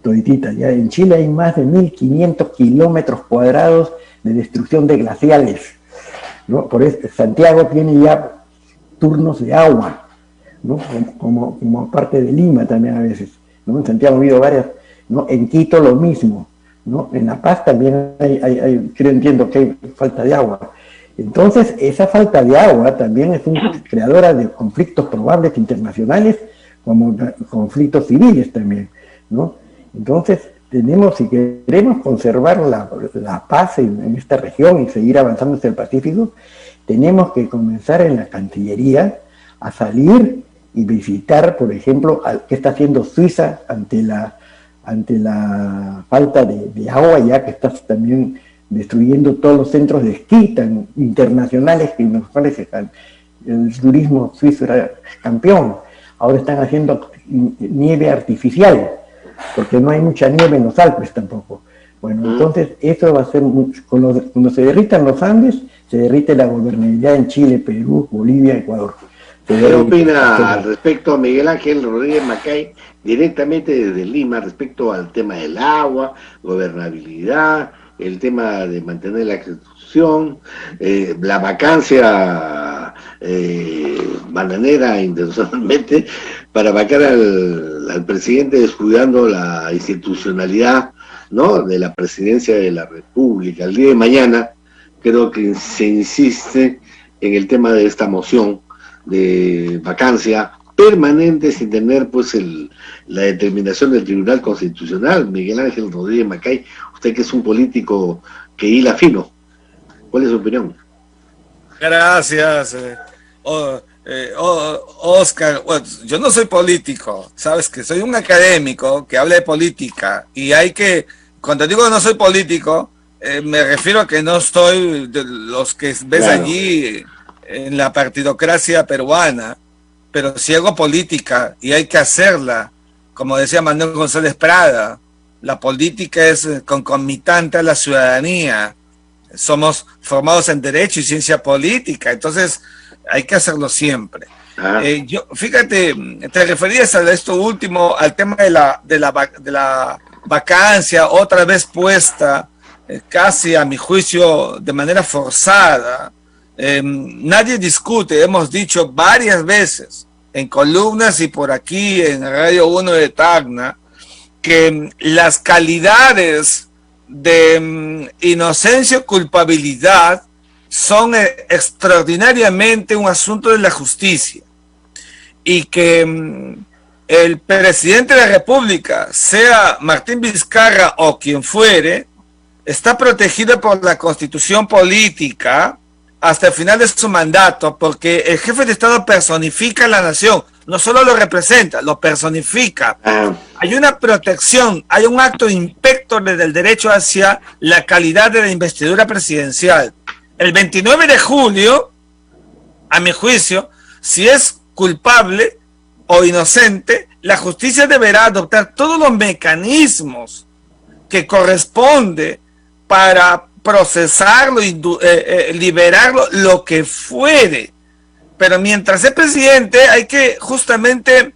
toditita. Ya en Chile hay más de 1.500 kilómetros cuadrados de destrucción de glaciales, ¿no? Por eso Santiago tiene ya turnos de agua, ¿no? Como parte de Lima también a veces, ¿no? En Santiago ha habido varias, ¿no? En Quito lo mismo, ¿no? En La Paz también entiendo que hay falta de agua. Entonces, esa falta de agua también es creadora de conflictos probables internacionales, como conflictos civiles también, ¿no? Entonces, si queremos conservar la paz en esta región y seguir avanzando hacia el Pacífico, tenemos que comenzar en la Cancillería a salir y visitar, por ejemplo, qué está haciendo Suiza ante la falta de agua, ya que está también destruyendo todos los centros de esquí tan internacionales en los cuales el turismo suizo era campeón. Ahora están haciendo nieve artificial, porque no hay mucha nieve en los Alpes tampoco. Bueno, entonces eso va a ser, cuando se derritan los Andes, se derrite la gobernabilidad en Chile, Perú, Bolivia, Ecuador. ¿Qué opina al respecto Miguel Ángel Rodríguez Macay, directamente desde Lima, respecto al tema del agua, gobernabilidad, el tema de mantener la Constitución, la vacancia bananera intencionalmente para vacar al presidente, descuidando la institucionalidad, ¿no?, de la presidencia de la República? El día de mañana creo que se insiste en el tema de esta moción de vacancia permanente sin tener pues la determinación del Tribunal Constitucional. Miguel Ángel Rodríguez Macay, usted que es un político que hila fino, ¿cuál es su opinión? Gracias, Oscar. Bueno, yo no soy político, sabes que soy un académico que habla de política, y cuando digo que no soy político, me refiero a que no estoy de los que ves allí en la partidocracia peruana, pero si hago política y hay que hacerla, como decía Manuel González Prada, la política es concomitante a la ciudadanía, somos formados en Derecho y Ciencia Política, entonces hay que hacerlo siempre. Fíjate, te referías a esto último, al tema de la vacancia, otra vez puesta, casi a mi juicio de manera forzada. Nadie discute, hemos dicho varias veces en columnas y por aquí en Radio 1 de Tacna, que las calidades de inocencia o culpabilidad son extraordinariamente un asunto de la justicia, y que el presidente de la República, sea Martín Vizcarra o quien fuere, está protegido por la Constitución política hasta el final de su mandato, porque el jefe de Estado personifica a la nación, no solo lo representa, lo personifica. Hay una protección, hay un acto impector del derecho hacia la calidad de la investidura presidencial. El 29 de julio, a mi juicio, si es culpable o inocente, la justicia deberá adoptar todos los mecanismos que corresponde para procesarlo y liberarlo, lo que fuere. Pero mientras es presidente hay que justamente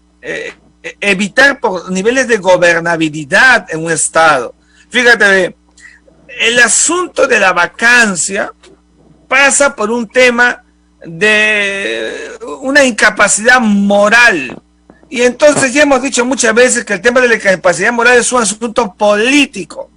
evitar por niveles de gobernabilidad en un Estado. Fíjate, el asunto de la vacancia pasa por un tema de una incapacidad moral. Y entonces ya hemos dicho muchas veces que el tema de la incapacidad moral es un asunto político.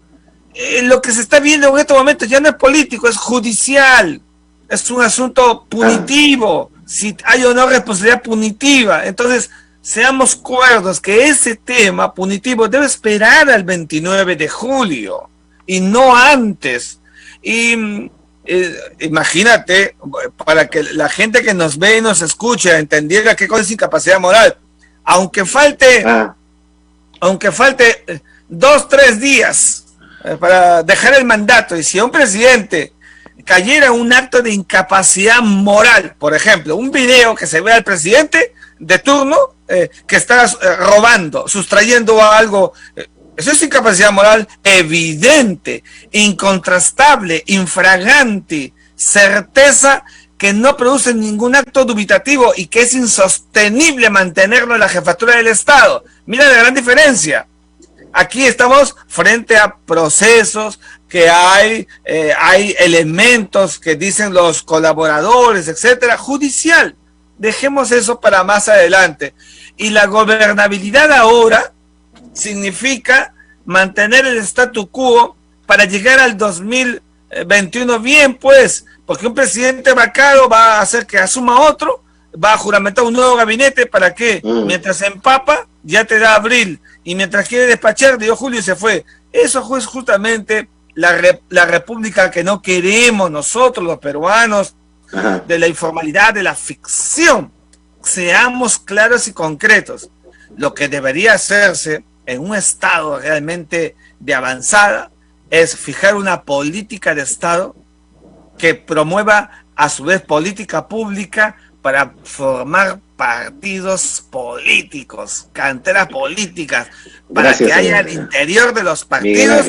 Lo que se está viendo en estos momentos ya no es político, es judicial. Es un asunto punitivo, si hay o no responsabilidad punitiva. Entonces, seamos cuerdos que ese tema punitivo debe esperar al 29 de julio y no antes. Y imagínate, para que la gente que nos ve y nos escucha entendiera qué cosa es incapacidad moral, aunque falte 2-3 días para dejar el mandato, y si a un presidente cayera en un acto de incapacidad moral, por ejemplo, un video que se ve al presidente de turno que está robando, sustrayendo algo, eso es incapacidad moral evidente, incontrastable, infragante, certeza que no produce ningún acto dubitativo y que es insostenible mantenerlo en la jefatura del Estado. Mira la gran diferencia. Aquí estamos frente a procesos que hay elementos que dicen los colaboradores, etcétera, judicial. Dejemos eso para más adelante. Y la gobernabilidad ahora significa mantener el statu quo para llegar al 2021 bien, pues, porque un presidente vacado va a hacer que asuma otro, va a juramentar un nuevo gabinete para que mientras se empapa ya te da abril y mientras quiere despachar dio julio y se fue. Eso es justamente la república que no queremos nosotros los peruanos. Ajá. De la informalidad, de la ficción. Seamos claros y concretos. Lo que debería hacerse en un Estado realmente de avanzada es fijar una política de Estado que promueva a su vez política pública para formar partidos políticos, canteras políticas, para que haya al interior de los partidos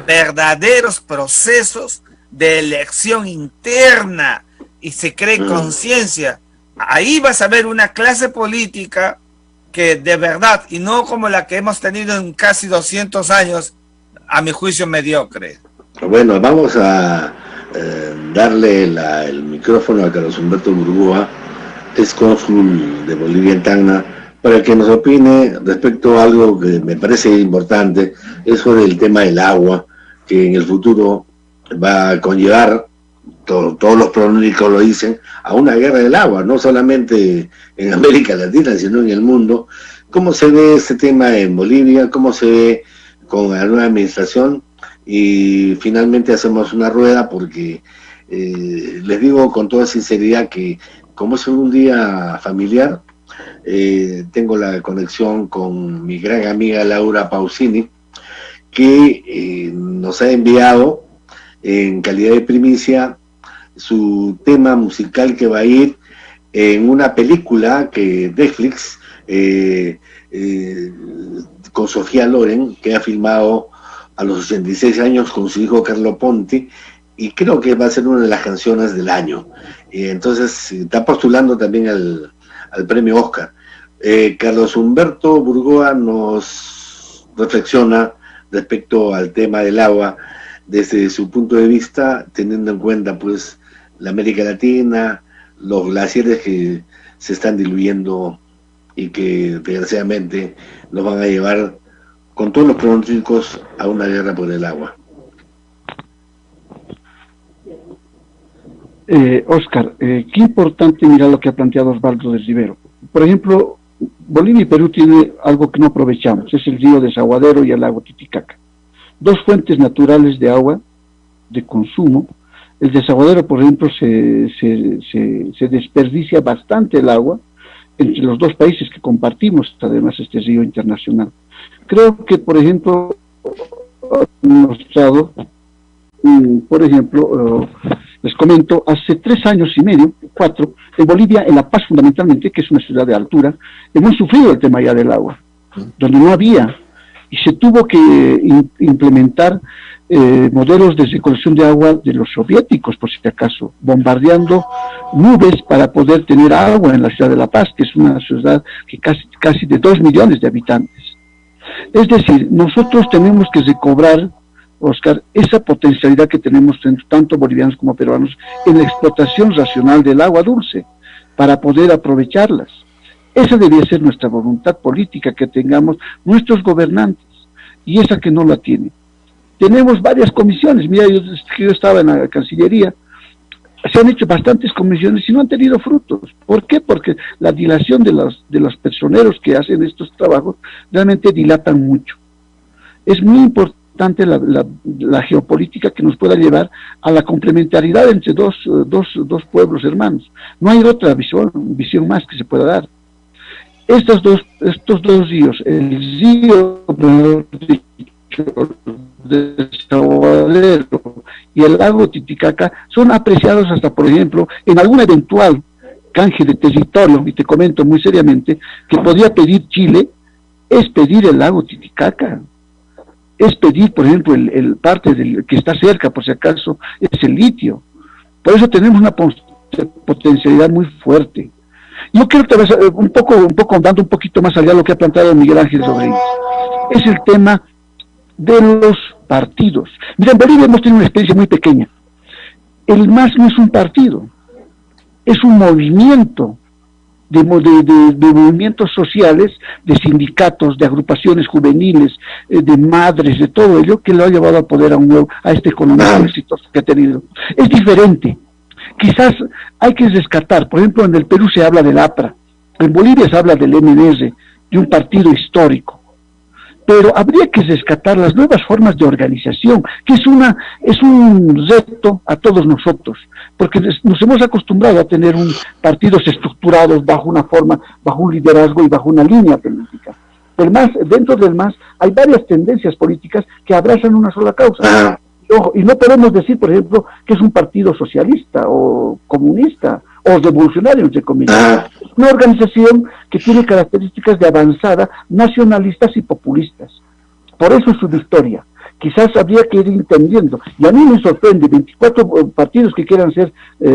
verdaderos procesos de elección interna y se cree conciencia. Ahí vas a ver una clase política que de verdad, y no como la que hemos tenido en casi 200 años, a mi juicio mediocre. Bueno, vamos a darle el micrófono a Carlos Humberto Burgoa, ex cónsul de Bolivia en Tacna, para que nos opine respecto a algo que me parece importante, eso del tema del agua, que en el futuro va a conllevar, todos los pronósticos lo dicen, a una guerra del agua, no solamente en América Latina, sino en el mundo. ¿Cómo se ve este tema en Bolivia? ¿Cómo se ve con la nueva administración? Y finalmente hacemos una rueda porque les digo con toda sinceridad que como es un día familiar, tengo la conexión con mi gran amiga Laura Pausini, que nos ha enviado en calidad de primicia su tema musical que va a ir en una película que Netflix con Sofía Loren, que ha filmado a los 86 años con su hijo Carlo Ponti, y creo que va a ser una de las canciones del año. Entonces está postulando también al premio Oscar. Carlos Humberto Burgoa nos reflexiona respecto al tema del agua desde su punto de vista, teniendo en cuenta pues la América Latina, los glaciares que se están diluyendo y que desgraciadamente nos van a llevar con todos los pronósticos a una guerra por el agua. Oscar, qué importante mirar lo que ha planteado Osvaldo de Rivero. Por ejemplo, Bolivia y Perú tienen algo que no aprovechamos, es el río Desaguadero y el lago Titicaca. Dos fuentes naturales de agua de consumo. El Desaguadero, por ejemplo, se desperdicia bastante el agua entre los dos países que compartimos, además, este río internacional. Creo que, por ejemplo, mostrado, por ejemplo, les comento, hace 3 años y medio, 4, en Bolivia, en La Paz fundamentalmente, que es una ciudad de altura, hemos sufrido el tema ya del agua, donde no había, y se tuvo que implementar modelos de recolección de agua de los soviéticos, por si acaso, bombardeando nubes para poder tener agua en la ciudad de La Paz, que es una ciudad que casi de 2 millones de habitantes. Es decir, nosotros tenemos que recobrar, Oscar, esa potencialidad que tenemos tanto bolivianos como peruanos en la explotación racional del agua dulce, para poder aprovecharlas. Esa debería ser nuestra voluntad política que tengamos nuestros gobernantes, y esa que no la tienen. Tenemos varias comisiones, mira, yo estaba en la Cancillería, se han hecho bastantes comisiones y no han tenido frutos. ¿Por qué? Porque la dilación de los personeros que hacen estos trabajos realmente dilatan mucho. Es muy importante la geopolítica que nos pueda llevar a la complementariedad entre dos pueblos hermanos. No hay otra visión más que se pueda dar. Estos dos ríos, el río de Sahuadero y el lago Titicaca, son apreciados hasta, por ejemplo, en algún eventual canje de territorio, y te comento muy seriamente, que podría pedir Chile, es pedir el lago Titicaca, es pedir, por ejemplo, el parte del que está cerca, por si acaso, es el litio. Por eso tenemos una potencialidad muy fuerte. Yo quiero un poco dando un poquito más allá de lo que ha planteado Miguel Ángel Rodríguez. Es el tema de los partidos. Mira, en Bolivia hemos tenido una experiencia muy pequeña. El MAS no es un partido, es un movimiento de movimientos sociales, de sindicatos, de agrupaciones juveniles, de madres, de todo ello, que lo ha llevado a poder a esta economía exitosa que ha tenido. Es diferente. Quizás hay que rescatar, por ejemplo, en el Perú se habla del APRA, en Bolivia se habla del MNR, de un partido histórico, pero habría que rescatar las nuevas formas de organización, que es un reto a todos nosotros, porque nos hemos acostumbrado a tener partidos estructurados bajo una forma, bajo un liderazgo y bajo una línea política. El MAS, dentro del MAS hay varias tendencias políticas que abrazan una sola causa. Y no podemos decir, por ejemplo, que es un partido socialista o comunista o revolucionario, entre comillas. Es una organización que tiene características de avanzada, nacionalistas y populistas. Por eso es su victoria. Quizás habría que ir entendiendo. Y a mí me sorprende, 24 partidos que quieran ser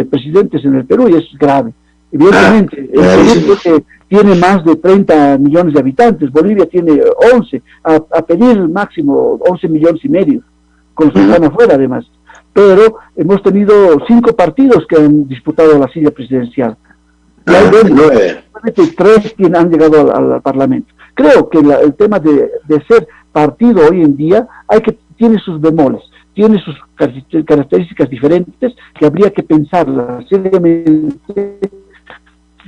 presidentes en el Perú, y es grave. Evidentemente, el Perú tiene más de 30 millones de habitantes, Bolivia tiene 11, a pedir máximo 11 millones y medio. Con los que están afuera además, pero hemos tenido 5 partidos que han disputado la silla presidencial. Y hay 3 que han llegado al Parlamento. Creo que el tema de ser partido hoy en día tiene sus bemoles, tiene sus características diferentes que habría que pensarlas seriamente,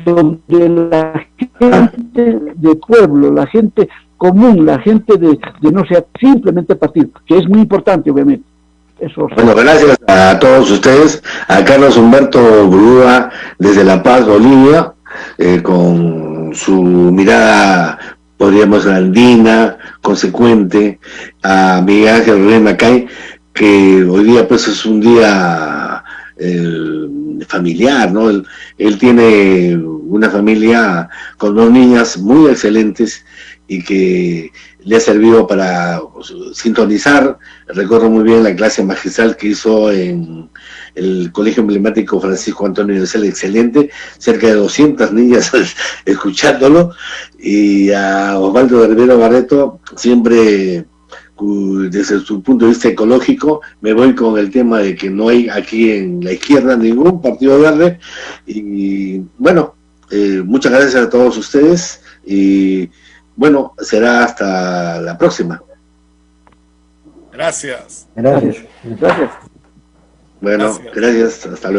donde la gente de pueblo, la gente común, la gente de no ser simplemente partido, que es muy importante, obviamente. Eso. Bueno, gracias a todos ustedes, a Carlos Humberto Grúa desde La Paz, Bolivia, con su mirada, podríamos decir, andina, consecuente, a Miguel Ángel Rodríguez Macay, que hoy día pues es un día familiar, ¿no? Él tiene una familia con 2 niñas muy excelentes y que le ha servido para sintonizar. Recuerdo muy bien la clase magistral que hizo en el Colegio Emblemático Francisco Antonio de Sela, excelente, cerca de 200 niñas escuchándolo, y a Osvaldo de Rivero Barreto, siempre desde su punto de vista ecológico. Me voy con el tema de que no hay aquí en la izquierda ningún partido verde, y bueno, muchas gracias a todos ustedes, y bueno, será hasta la próxima. Gracias. Gracias. Bueno, gracias. Hasta luego.